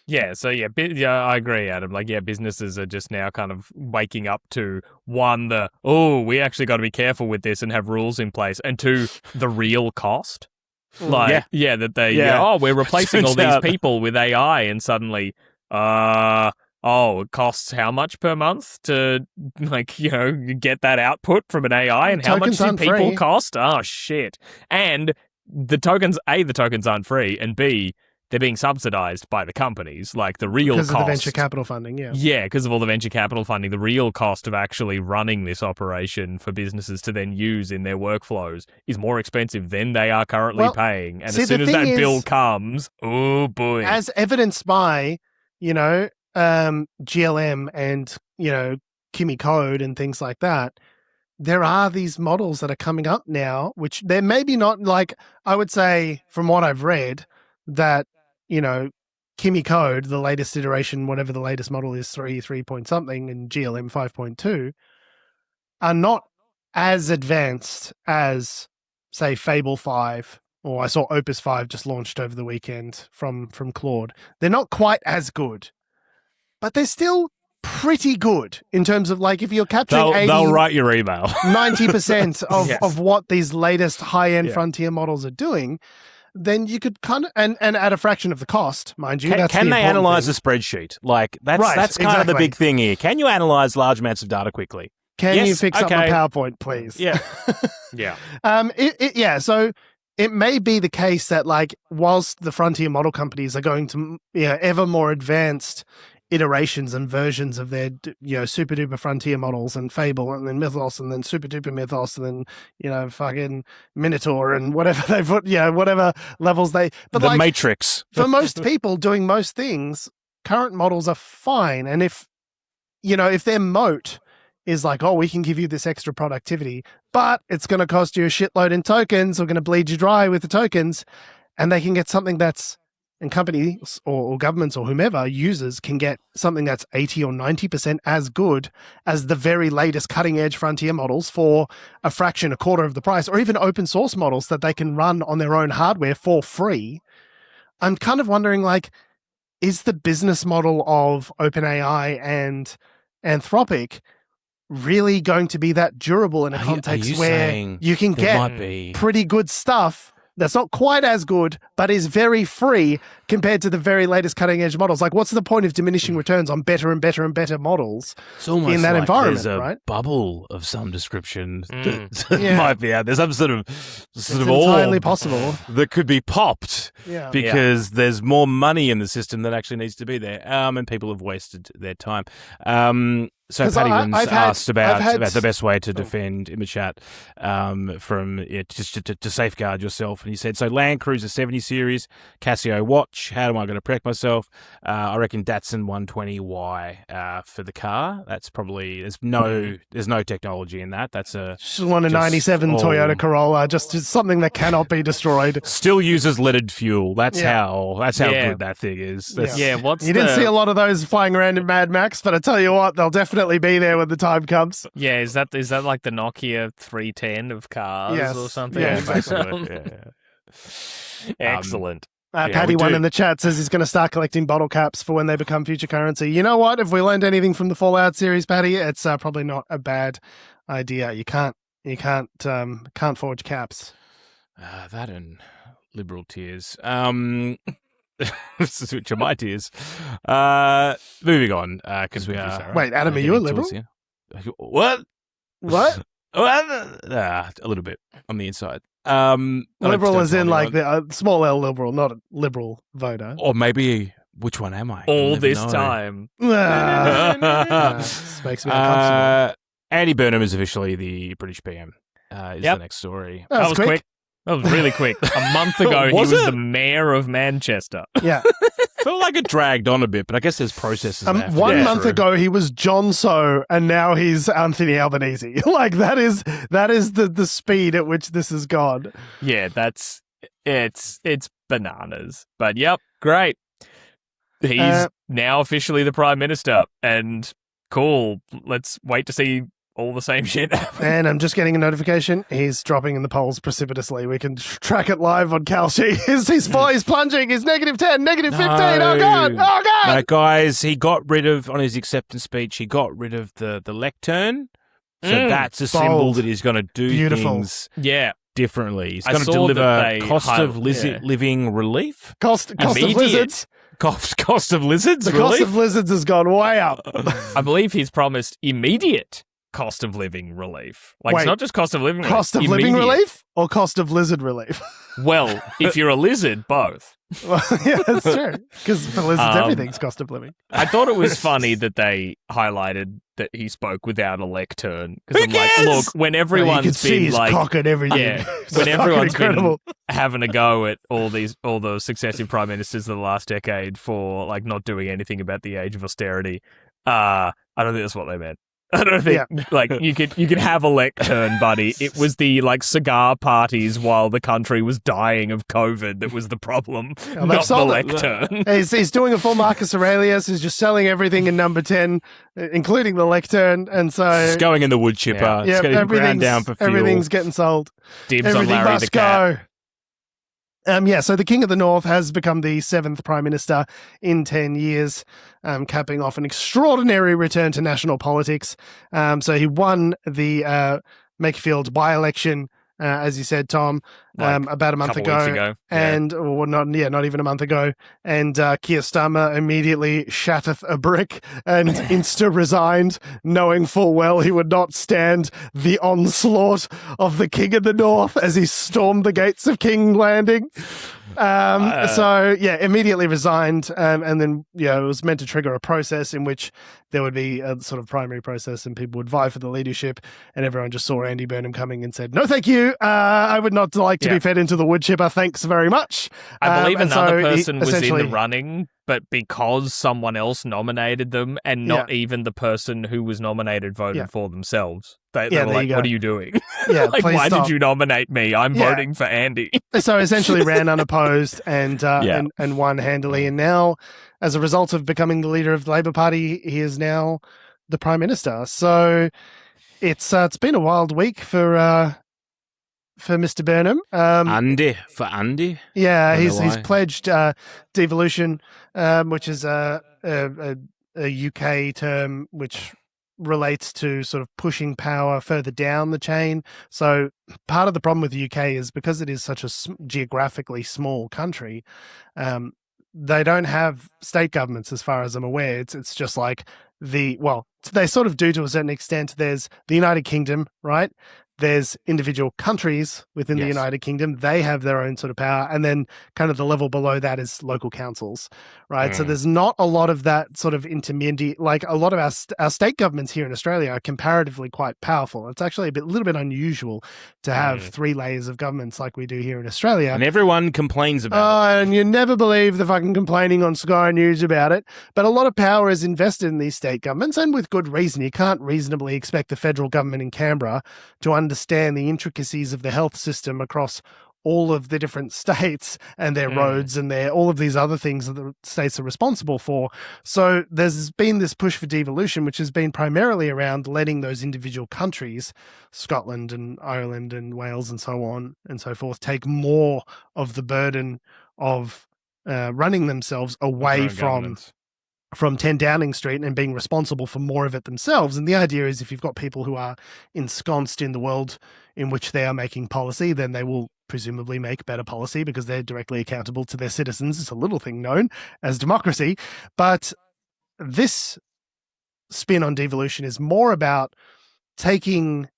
Yeah, so I agree, Adam. Like, businesses are just now kind of waking up to, one, we actually got to be careful with this and have rules in place, and two, the real cost. Like, that they, we're replacing all these people with AI, and suddenly, it costs how much per month to, get that output from an AI, and how much do people cost? Oh, shit. And the tokens aren't free, and B, they're being subsidized by the companies, like the real cost. Because of the venture capital funding, yeah. Yeah, because of all the venture capital funding, the real cost of actually running this operation for businesses to then use in their workflows is more expensive than they are currently paying. And as soon as that bill comes, oh boy. As evidenced by, GLM and, Kimi Code and things like that, there are these models that are coming up now, which they're maybe not like, I would say from what I've read, that, Kimi Code, the latest iteration, whatever the latest model is, 3 point something, and GLM 5.2, are not as advanced as, say, Fable 5, or I saw Opus 5 just launched over the weekend from Claude. They're not quite as good, but they're still pretty good in terms of, like, if you're capturing they'll write your email. 90% of what these latest high-end frontier models are doing, then you could kind of, and at a fraction of the cost, mind you. Can they analyze a spreadsheet? Like, that's kind of the big thing here. Can you analyze large amounts of data quickly? Can you fix up my PowerPoint, please? Yeah. Yeah. So it may be the case that, like, whilst the frontier model companies are going to, ever more advanced iterations and versions of their, super duper frontier models, and Fable, and then Mythos, and then super duper Mythos, and then, fucking Minotaur, and whatever they put, whatever levels they. But the Matrix. For most people doing most things, current models are fine. And if their moat is like, we can give you this extra productivity, but it's going to cost you a shitload in tokens, we're going to bleed you dry with the tokens, and they can get something that's, and companies or governments or whomever, users can get something that's 80 or 90% as good as the very latest cutting edge frontier models for a fraction, a quarter of the price, or even open source models that they can run on their own hardware for free. I'm kind of wondering, like, is the business model of OpenAI and Anthropic really going to be that durable in a context where you can get pretty good stuff that's not quite as good, but is very free compared to the very latest cutting edge models? Like, what's the point of diminishing returns on better and better and better models in that environment, there's a right? bubble of some description that might be out there. Some sort of entirely possible that could be popped because there's more money in the system that actually needs to be there, and people have wasted their time. So Paddy Wynn's asked about the best way to defend in the chat just to safeguard yourself. And he said, so Land Cruiser 70 series, Casio watch, how am I going to protect myself? I reckon Datsun 120Y for the car. That's probably, there's no technology in that. That's just one 97 Toyota Corolla, just something that cannot be destroyed. Still uses leaded fuel. That's how good that thing is. You didn't see a lot of those flying around in Mad Max, but I tell you what, they'll definitely be there when the time comes. Yeah, is that like the Nokia 310 of cars or something? Yeah, exactly. Excellent. Paddy One in the chat says he's going to start collecting bottle caps for when they become future currency. You know what? If we learned anything from the Fallout series, Paddy, it's probably not a bad idea. You can't forge caps. That and liberal tears. Which are my tears. Moving on, because we are. Wait, Adam, are you a liberal? What? A little bit on the inside. Liberal as in like the small L liberal, not a liberal voter. Or maybe, which one am I? All this time. This makes me uncomfortable. Andy Burnham is officially the British PM. Is the next story. That was quick. That was really quick. A month ago, he was the mayor of Manchester. Yeah. Felt like it dragged on a bit, but I guess there's processes. 1 month ago, he was John So, and now he's Anthony Albanese. Like, that is the speed at which this has gone. Yeah, it's bananas. But yep, great. He's now officially the Prime Minister, and cool. Let's wait to see all the same shit. And I'm just getting a notification. He's dropping in the polls precipitously. We can track it live on Kalshi. He's plunging. He's -10, -15. Oh, God. Oh, God. No, guys, he got rid of, on his acceptance speech, he got rid of the lectern. So that's a symbol that he's going to do things. Yeah. differently. He's I going to saw that deliver they cost of yeah. living relief. Cost of Immediate. lizards. Cost of lizards The relief. cost of lizards has gone way up. I believe he's promised immediate cost of living relief. Like, Wait, it's not just cost of living relief. Cost of living immediate. relief or cost of lizard relief? Well, if you're a lizard, both. Well, yeah, that's true. Because for lizards, Um, everything's cost of living. I thought it was funny that they highlighted that he spoke without a lectern. Because I'm Who like, cares? look, when You everyone's could see been his like, cock and everything. yeah, It's when fucking everyone's been incredible. having a go at all the successive prime ministers of the last decade for like not doing anything about the age of austerity, I don't think that's what they meant. I don't think like you could have a lectern, buddy. It was the like cigar parties while the country was dying of COVID that was the problem, they've not the sold it. lectern. He's doing a full Marcus Aurelius. He's just selling everything in number 10, including the lectern. And so, It's going in the wood chipper. Yeah. It's getting ground everything's, down for fuel. everything's getting sold. Dibs on Everything Larry must the cat. go. So the King of the North has become the 7th Prime Minister in 10 years, capping off an extraordinary return to national politics. So he won the Makefield by-election, as you said, Tom, Like, about a month couple weeks ago. Yeah. And or not even a month ago. And Keir Starmer immediately shatteth a brick and insta resigned, knowing full well he would not stand the onslaught of the King of the North as he stormed the gates of King Landing. Immediately resigned, and then it was meant to trigger a process in which there would be a sort of primary process and people would vie for the leadership, and everyone just saw Andy Burnham coming and said, "No, thank you. I would not like to be fed into the wood chipper. Thanks very much." I believe and another so he person was in the essentially- running, but because someone else nominated them and not even the person who was nominated voted for themselves, they Yeah, were there like, you go. "What are you doing? Yeah, like, please why stop. did you nominate me? I'm Yeah. voting for Andy." So essentially ran unopposed and won handily. And now, as a result of becoming the leader of the Labour Party, he is now the Prime Minister. So it's been a wild week for Mr. Burnham. Andy. Yeah, Don't he's know why. pledged devolution, which is a UK term which relates to sort of pushing power further down the chain. So part of the problem with the UK is because it is such a geographically small country, they don't have state governments as far as I'm aware. It's just like they sort of do to a certain extent. There's the United Kingdom, right? There's individual countries within the Yes. United Kingdom. They have their own sort of power. And then kind of the level below that is local councils, right? So there's not a lot of that sort of intermediate, like a lot of our state governments here in Australia are comparatively quite powerful. It's actually a little bit unusual to have 3 layers of governments like we do here in Australia. And everyone complains about it. And you never believe the fucking complaining on Sky News about it. But a lot of power is invested in these state governments, and with good reason. You can't reasonably expect the federal government in Canberra to understand the intricacies of the health system across all of the different states and their roads and all of these other things that the states are responsible for. So there's been this push for devolution, which has been primarily around letting those individual countries, Scotland and Ireland and Wales and so on and so forth, take more of the burden of running themselves away from 10 Downing Street and being responsible for more of it themselves. And the idea is if you've got people who are ensconced in the world in which they are making policy, then they will presumably make better policy because they're directly accountable to their citizens. It's a little thing known as democracy. But this spin on devolution is more about taking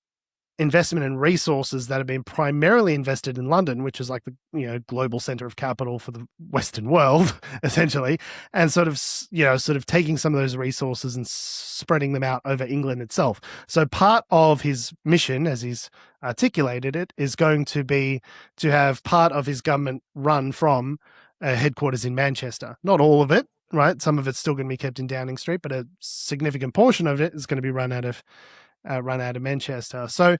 investment and resources that have been primarily invested in London, which is like the global center of capital for the Western world, essentially, and sort of taking some of those resources and spreading them out over England itself. So part of his mission, as he's articulated it, is going to be to have part of his government run from headquarters in Manchester. Not all of it, right? Some of it's still going to be kept in Downing Street, but a significant portion of it is going to be run out of Manchester. So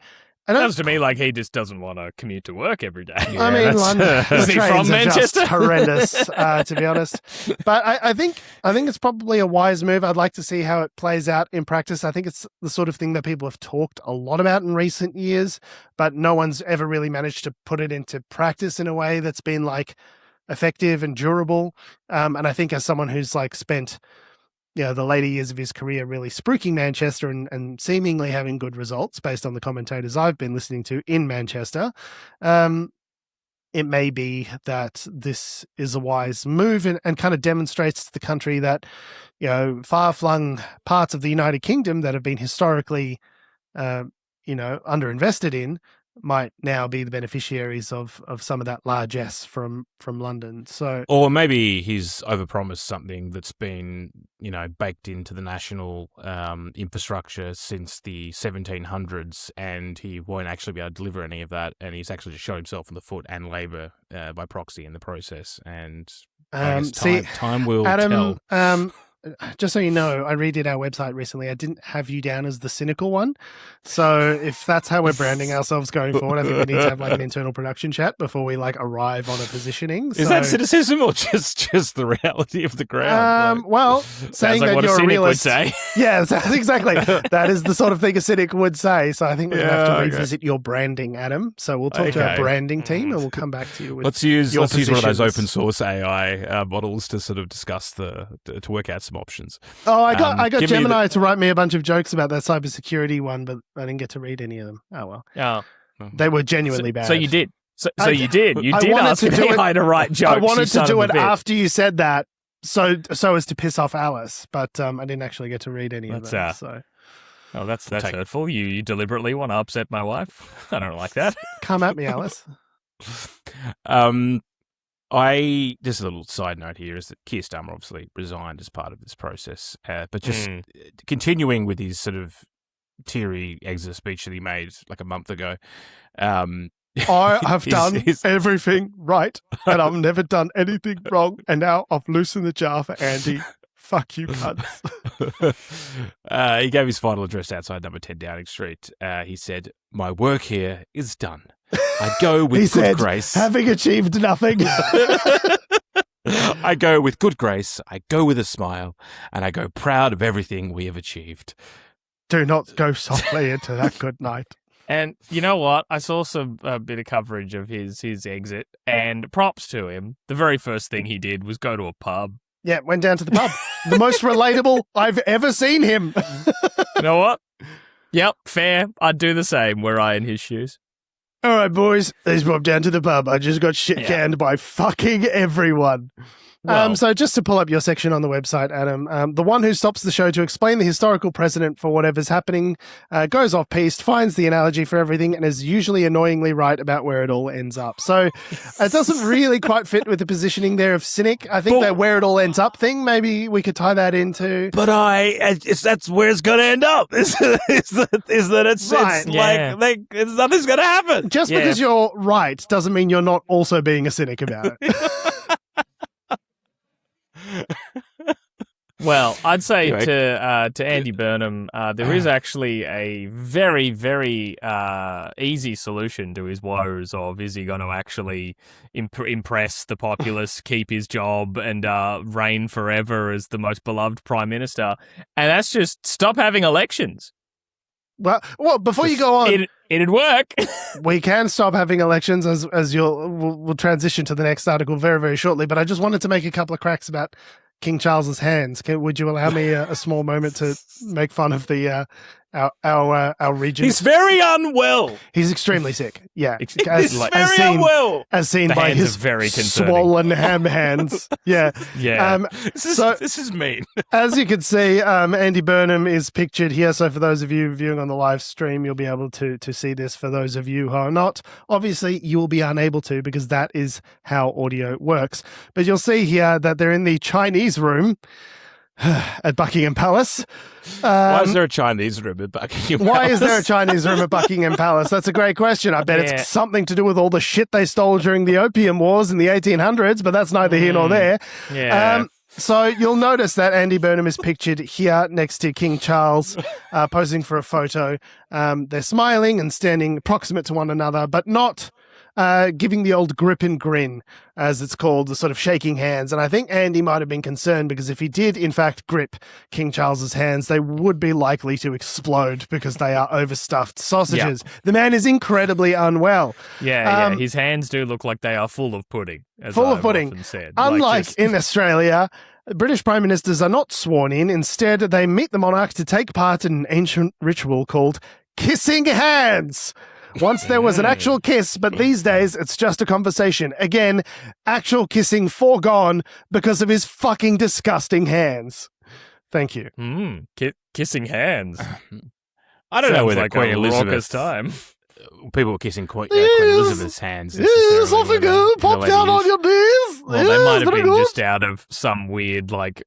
Sounds to me like he just doesn't want to commute to work every day. I mean, London, Is the he from trains are Manchester? just horrendous, to be honest. But I think it's probably a wise move. I'd like to see how it plays out in practice. I think it's the sort of thing that people have talked a lot about in recent years, but no one's ever really managed to put it into practice in a way that's been like effective and durable. And I think as someone who's like spent the later years of his career really spruiking Manchester and seemingly having good results based on the commentators I've been listening to in Manchester. It may be that this is a wise move and kind of demonstrates to the country that, far-flung parts of the United Kingdom that have been historically, underinvested in might now be the beneficiaries of some of that largesse from London. So, or maybe he's overpromised something that's been, baked into the national infrastructure since the 1700s, and he won't actually be able to deliver any of that, and he's actually just shot himself in the foot and Labor by proxy in the process. And I guess time will Adam, tell. Just so you know, I redid our website recently. I didn't have you down as the cynical one. So if that's how we're branding ourselves going forward, I think we need to have like an internal production chat before we arrive on a positioning. Is that cynicism or just the reality of the ground? Saying that you're a realist. Would say. Yeah, exactly. That is the sort of thing a cynic would say. So I think we're going to have to revisit your branding, Adam. So we'll talk to our branding team and we'll come back to you with Let's use one of those open source AI models to sort of discuss to work out some options. Oh, I got Gemini to write me a bunch of jokes about that cybersecurity one, but I didn't get to read any of them. Oh well. Yeah. They were genuinely bad. So you did. You did. You did ask AI to write jokes. I wanted to do it after you said that, so as to piss off Alice, but I didn't actually get to read any of them. So. Oh, that's hurtful. You deliberately want to upset my wife. I don't like that. Come at me, Alice. Just a little side note here is that Keir Starmer obviously resigned as part of this process, but just continuing with his sort of teary exit speech that he made like a month ago. I have done everything right, and I've never done anything wrong, and now I've loosened the jar for Andy. Fuck you, cunts. He gave his final address outside number 10 Downing Street. He said, "My work here is done. I go with good grace. Having achieved nothing. I go with good grace. I go with a smile, and I go proud of everything we have achieved." Do not go softly into that good night. And you know what? I saw a bit of coverage of his exit, and props to him. The very first thing he did was go to a pub. Yeah, went down to the pub. The most relatable I've ever seen him. You know what? Yep, fair. I'd do the same were I in his shoes. All right, boys, let's pop down to the pub. I just got shit canned by fucking everyone. Well, so just to pull up your section on the website, Adam, the one who stops the show to explain the historical precedent for whatever's happening goes off-piste, finds the analogy for everything, and is usually annoyingly right about where it all ends up. So it doesn't really quite fit with the positioning there of cynic. I think that where it all ends up thing, maybe we could tie that into... But that's where it's going to end up, is that it's like nothing's going to happen. Just because you're right doesn't mean you're not also being a cynic about it. Well, I'd say to Andy Burnham, there is actually a very, very easy solution to his woes of is he going to actually impress the populace, keep his job, and reign forever as the most beloved Prime Minister. And that's just stop having elections. Well, before you go on... It'd work. We can stop having elections as we'll transition to the next article very, very shortly. But I just wanted to make a couple of cracks about King Charles's hands. Would you allow me a small moment to make fun of the our region? He's very unwell. He's extremely sick. Yeah, he's very unwell. As seen the by hands his are very swollen ham hands. Yeah, yeah. This is mean. As you can see, Andy Burnham is pictured here. So for those of you viewing on the live stream, you'll be able to see this. For those of you who are not, obviously you will be unable to because that is how audio works. But you'll see here that they're in the Chinese room at Buckingham Palace. Why is there a Chinese room at Buckingham Palace? Why is there a Chinese room at Buckingham Palace? That's a great question. I bet it's something to do with all the shit they stole during the Opium Wars in the 1800s, but that's neither here nor there. Yeah. So you'll notice that Andy Burnham is pictured here next to King Charles, posing for a photo. They're smiling and standing proximate to one another, but not giving the old grip and grin, as it's called, the sort of shaking hands. And I think Andy might have been concerned because if he did, in fact, grip King Charles's hands, they would be likely to explode because they are overstuffed sausages. Yep. The man is incredibly unwell. Yeah, his hands do look like they are full of pudding. As full of I've pudding. often said. Unlike in Australia, British prime ministers are not sworn in. Instead, they meet the monarch to take part in an ancient ritual called kissing hands. Once there was an actual kiss, but these days it's just a conversation. Again, actual kissing foregone because of his fucking disgusting hands. Thank you. Kissing hands. I don't know Sounds whether like Queen a Elizabeth raucous time. people were kissing Queen Elizabeth's hands. Yes, off you go. Pop down on your knees. Well, yes, they might have very been good. just out of some weird, like,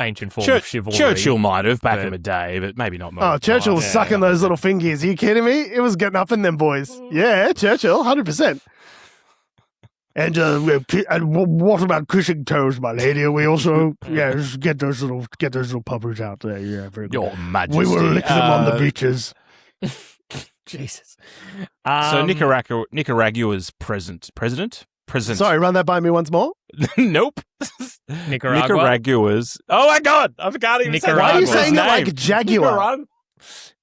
ancient form of chivalry. Churchill might have back but- in the day, but maybe not. Oh, Churchill was sucking those little fingies. Are you kidding me? It was getting up in them boys. Yeah, Churchill, 100%. And what about kissing toes, my lady? We also just get those little puppers out there. Yeah, very good. Your Majesty. We will lick them on the beaches. Jesus. So Nicaragua's president. Sorry, run that by me once more. Nope. Nicaragua. Nicaragua's. Oh my God! I forgot even say Why are you Nicaragua's saying it name. like Jaguar?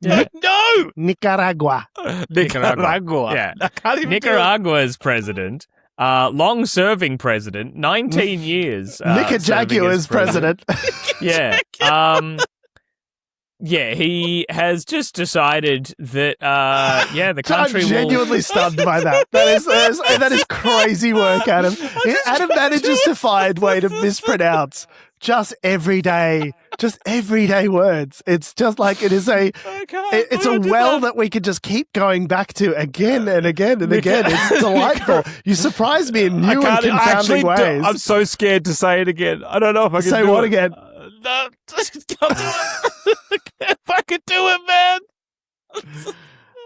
Yeah. No. Nicaragua. Nicaragua. Yeah. I can't even Nicaragua's president, long-serving president, 19 years. Nicaragua's president. Yeah. Yeah, he has just decided that, the country I'm genuinely stunned by that. That is crazy work, Adam. Adam manages to find way to mispronounce just everyday words. It's just like it is it's a well that we could just keep going back to again and again and again. It's delightful. You surprise me in new and confounding ways. I'm so scared to say it again. I don't know if I can Say do what it. again? No, just can't do it. If I could do it, man.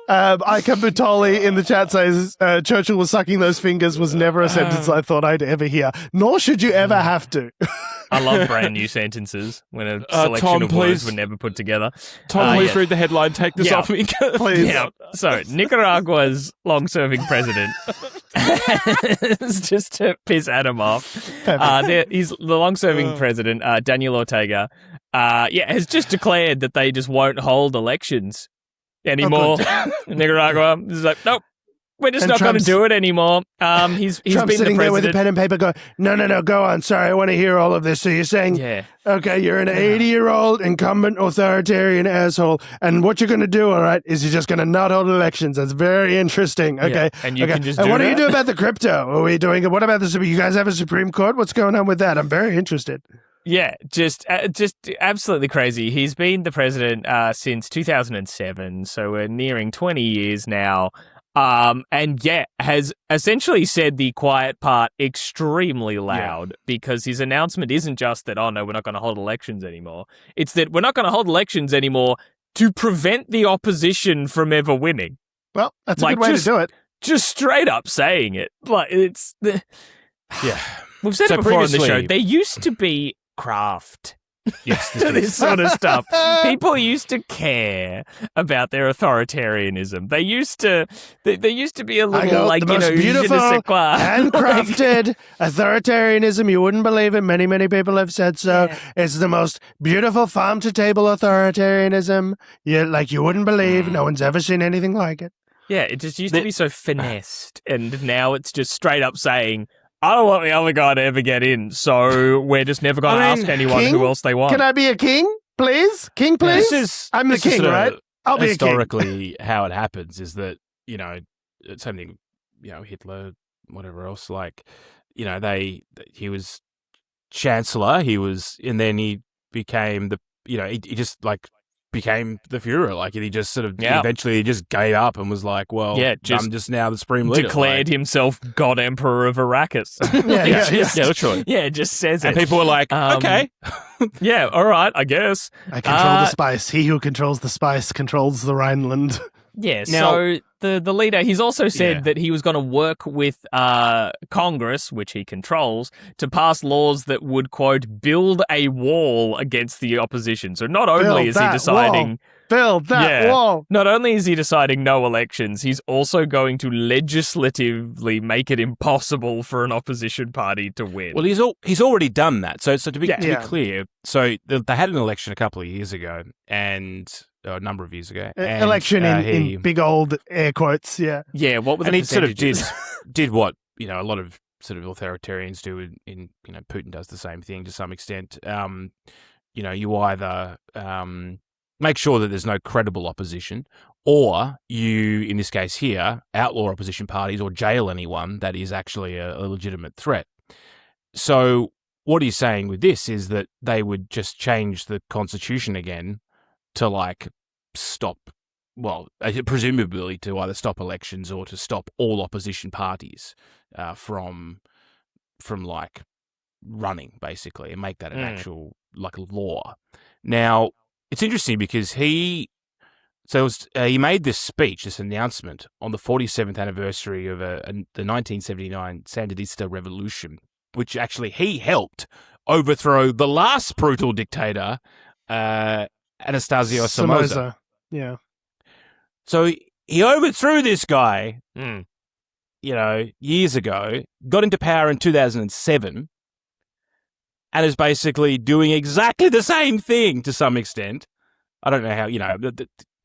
Ika Butoli in the chat says Churchill was sucking those fingers was never a sentence I thought I'd ever hear. Nor should you ever have to. I love brand new sentences when a selection Tom, of words please. were never put together. Tom, please read the headline. Take this Yeah. off me. Please. Yeah. So Nicaragua's long-serving president, it's just to piss Adam off. He's the long-serving president, Daniel Ortega. Has just declared that they just won't hold elections anymore. In Nicaragua, he's like, nope. We're just And not going to Trump's- do it anymore. He's Trump's been sitting the there with a president. pen and paper going, no, go on. Sorry, I want to hear all of this. So you're saying, Yeah. okay, you're an 80-year-old incumbent authoritarian asshole, and what you're going to do, all right, is you're just going to not hold elections. That's very interesting. Okay. And you okay. can just and do what do you that? do about the crypto? Are we doing it? What about the you guys have a Supreme Court? What's going on with that? I'm very interested. Yeah, just absolutely crazy. He's been the president since 2007, so we're nearing 20 years now. Has essentially said the quiet part extremely loud because his announcement isn't just that, oh no, we're not going to hold elections anymore. It's that we're not going to hold elections anymore to prevent the opposition from ever winning. Well, that's a Like, good way just- to do it. Just straight up saying it. Like, it's the... Yeah. We've said So it before on the show. previously- There used to be craft Yes, to this sort of stuff. People used to care about their authoritarianism. They used to be a I little got like, the you know, most je ne beautiful, sais quoi. handcrafted authoritarianism. You wouldn't believe it. Many, many people have said so. Yeah. It's the most beautiful farm-to-table authoritarianism. You wouldn't believe. No one's ever seen anything like it. Yeah, it just used to be so finessed, and now it's just straight up saying, I don't want the other guy to ever get in, so we're just never going to I mean, ask anyone king? who else they want. Can I be a king, please? King, please? I'm the this is king, sort of right? I'll be a king. historically how it happens is that, you know, it's something, you know, Hitler, whatever else, like, you know, he was chancellor, and then he became he just like became the Führer, like, and he just sort of eventually he just gave up and was like, well, I'm just now the supreme leader. Declared himself God Emperor of Arrakis. Yeah, literally. Yeah, just says And it. people were like, okay. Yeah, all right, I guess. I control the spice. He who controls the spice controls the Rhineland. Yeah, Now- so the leader, he's also said Yeah. that he was going to work with Congress, which he controls, to pass laws that would, quote, build a wall against the opposition. So not only is he deciding... Build that wall. Not only is he deciding no elections, he's also going to legislatively make it impossible for an opposition party to win. Well, he's already done that. So to be Yeah. clear, so they had an election a couple of years ago, and a number of years ago, and, Election he- in big old air quotes, yeah. Yeah, what were the and he sort of percentages? did what, you know, a lot of sort of authoritarians do in Putin does the same thing to some extent. You either make sure that there's no credible opposition, or you, in this case here, outlaw opposition parties or jail anyone that is actually a legitimate threat. So what he's saying with this is that they would just change the constitution again to stop, presumably to either stop elections or to stop all opposition parties from running, basically, and make that an actual law. Now, it's interesting because he made this speech, this announcement, on the 47th anniversary of the 1979 Sandinista Revolution, which actually he helped overthrow the last brutal dictator, Anastasio Somoza. Yeah. So he overthrew this guy, years ago, got into power in 2007, and is basically doing exactly the same thing to some extent. I don't know how,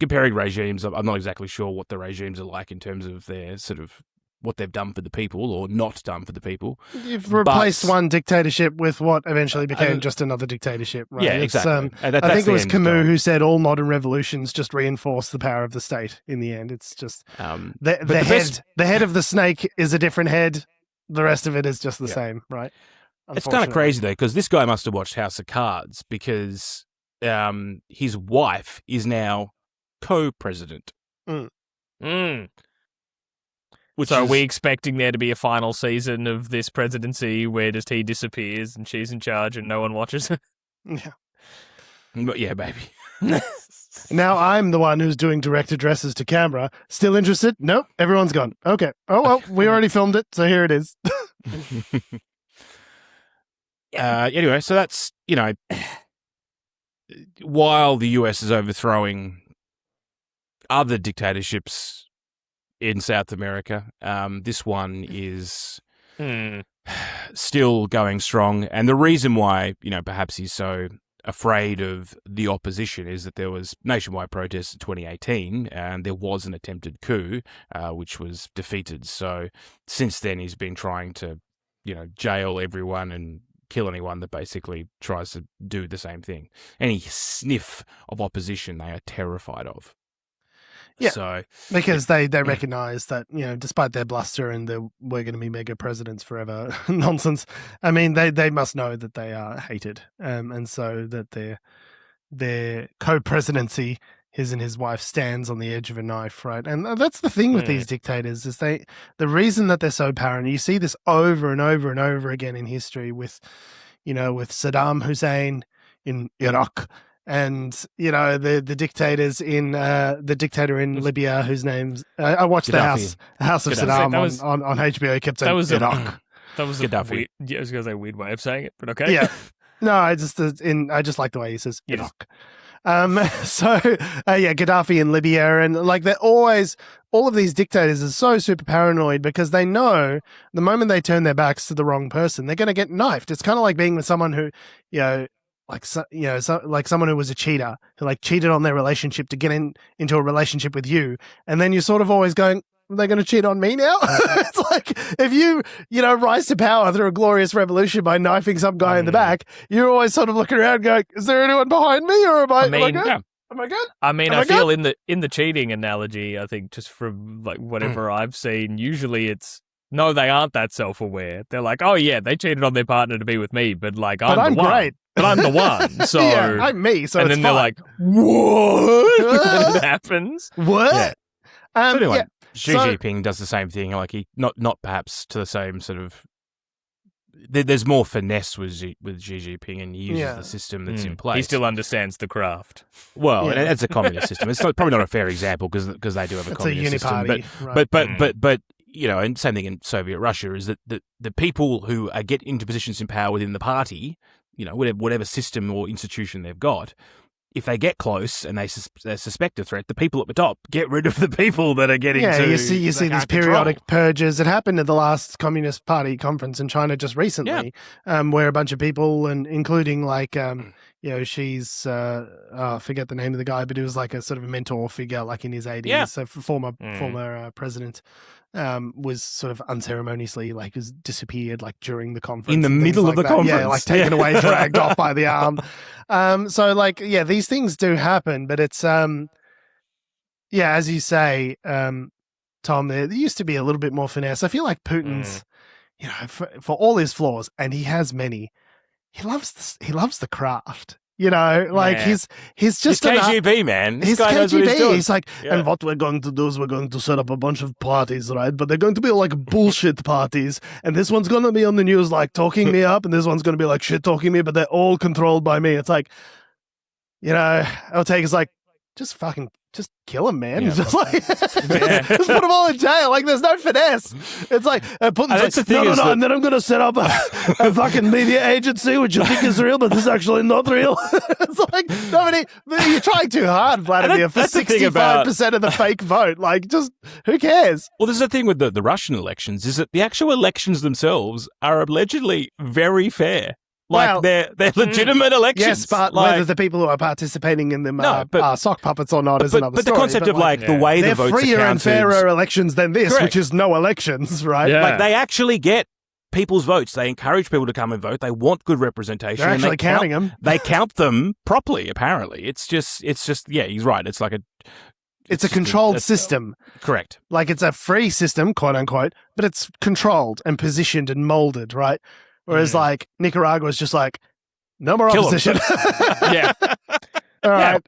comparing regimes, I'm not exactly sure what the regimes are like in terms of their sort of what they've done for the people or not done for the people. You've replaced one dictatorship with what eventually became just another dictatorship, right? Yeah, exactly. I think it was Camus who said all modern revolutions just reinforce the power of the state in the end. It's just the head of the snake is a different head. The rest of it is just the same, right? It's kind of crazy, though, because this guy must have watched House of Cards because his wife is now co-president. So are we expecting there to be a final season of this presidency where just he disappears and she's in charge and no one watches it? Yeah. But yeah, baby. Now I'm the one who's doing direct addresses to camera. Still interested? Nope. Everyone's gone. Okay. Oh, well, we already filmed it, so here it is. Anyway, so that's, while the US is overthrowing other dictatorships in South America, this one is still going strong. And the reason why, perhaps he's so afraid of the opposition is that there was nationwide protests in 2018 and there was an attempted coup, which was defeated. So since then, he's been trying to, jail everyone and kill anyone that basically tries to do the same thing. Any sniff of opposition, they are terrified of. Yeah, so, because they recognise that, despite their bluster and we're going to be mega presidents forever nonsense, I mean, they must know that they are hated, and so that their co-presidency, his and his wife, stands on the edge of a knife, right? And that's the thing with these dictators is the reason that they're so paranoid. You see this over and over and over again in history with Saddam Hussein in Iraq. And, the dictators in the dictator in Libya, whose name's I watched Gaddafi. the House of Saddam on HBO. He kept saying Iraq. That was Gaddafi. I was going to say a weird way of saying it, but okay. Yeah. No, I just like the way he says Iraq. Gaddafi in Libya, and they're always, all of these dictators are so super paranoid because they know the moment they turn their backs to the wrong person, they're going to get knifed. It's kind of like being with someone who, like someone who was a cheater, who cheated on their relationship to get into a relationship with you, and then you're sort of always going, are they going to cheat on me now? It's like if you rise to power through a glorious revolution by knifing some guy in the back, you're always sort of looking around going, is there anyone behind me, or am I good? Yeah. Am I good? I mean, I feel in the cheating analogy, I think just from whatever I've seen, usually it's no, they aren't that self-aware. They're like, oh yeah, they cheated on their partner to be with me, but I'm the one. Great. But I'm the one, so yeah, I'm me. So and it's then fine. They're like, what? It happens. What? Yeah. So anyway, Xi So- Jinping does the same thing. He not perhaps to the same sort of. There's more finesse with Xi Jinping, and he uses the system that's in place. He still understands the craft. Well, and it's a communist system. It's probably not a fair example because they do have a It's communist a system. uniparty, But and same thing in Soviet Russia is that the people who get into positions in power within the party, whatever system or institution they've got, if they get close and they suspect a threat, the people at the top get rid of the people that are getting you see these periodic purges. It happened at the last Communist Party conference in China just recently, where a bunch of people, and including she's I forget the name of the guy, but he was like a sort of a mentor figure, like in his 80s. Yeah. So former president was sort of unceremoniously like was disappeared like during the conference. In the and things middle like of the that. conference. Yeah, like taken away, dragged off by the arm. So like, yeah, these things do happen, but it's as you say, Tom, there used to be a little bit more finesse. I feel like Putin's, for all his flaws, and he has many, he loves the craft. Like he's just He's KGB, man. This he's guy knows KGB. what he's doing. He's like, Yeah. and what we're going to do is we're going to set up a bunch of parties, right? But they're going to be like bullshit parties. And this one's going to be on the news like talking me up, and this one's going to be like shit talking me, but they're all controlled by me. It's like, our take is like, just kill him, man. Yeah, just like, just put them all in jail. Like, there's no finesse. It's like, Putin's like, that's the thing is no, that- and then I'm going to set up a fucking media agency, which you think is real, but this is actually not real. It's like, you're trying too hard, Vladimir, for that's the thing about- 65% of the fake vote. Like, just, who cares? Well, there's the thing with the Russian elections is that the actual elections themselves are allegedly very fair. Like, Well, they're legitimate elections. Yes, but like, whether the people who are participating in them No, but- are sock puppets or not is another but the story. concept But, of like the way the they're votes are freer and counted, fairer elections than this, Correct. which is no elections, right? Yeah. like they actually get people's votes. They encourage people to come and vote. They want good representation. They're and actually counting them. They count them properly. Apparently, it's just. Yeah, he's right. It's like a. It's a just controlled system. Correct. Like, it's a free system, quote unquote, but it's controlled and positioned and molded, right? Whereas, like, Nicaragua is just like, no more Kill 'em. opposition. Yeah. All right.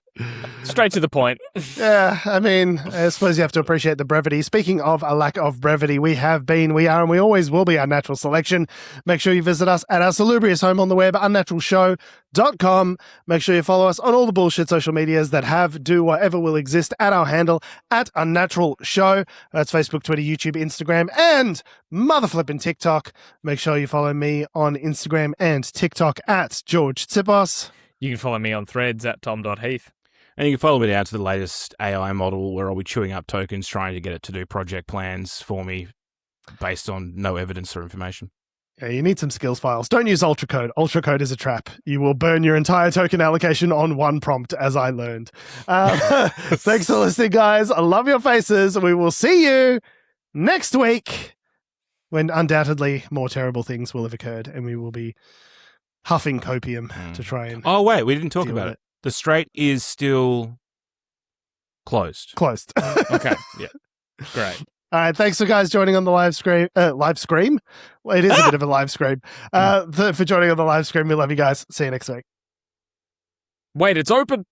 Straight to the point. Yeah, I mean, I suppose you have to appreciate the brevity. Speaking of a lack of brevity, we have been, we are, and we always will be Unnatural Selection. Make sure you visit us at our salubrious home on the web, unnaturalshow.com. Make sure you follow us on all the bullshit social medias that do, whatever will exist at our handle, at Unnatural Show. That's Facebook, Twitter, YouTube, Instagram, and motherflipping TikTok. Make sure you follow me on Instagram and TikTok at Jorge Tsipos. You can follow me on Threads at tom.heath. And you can follow me down to the latest AI model where I'll be chewing up tokens, trying to get it to do project plans for me based on no evidence or information. Yeah, you need some skills files. Don't use ultracode. Ultracode is a trap. You will burn your entire token allocation on one prompt, as I learned. Thanks for listening, guys. I love your faces. We will see you next week when undoubtedly more terrible things will have occurred, and we will be huffing copium to try and Oh, wait, we didn't talk deal about with it. The Strait is still closed. Closed. Okay. Yeah. Great. All right, thanks for guys joining on the live stream. Well, it is a bit of a live stream. For joining on the live stream, we love you guys. See you next week. Wait, it's open.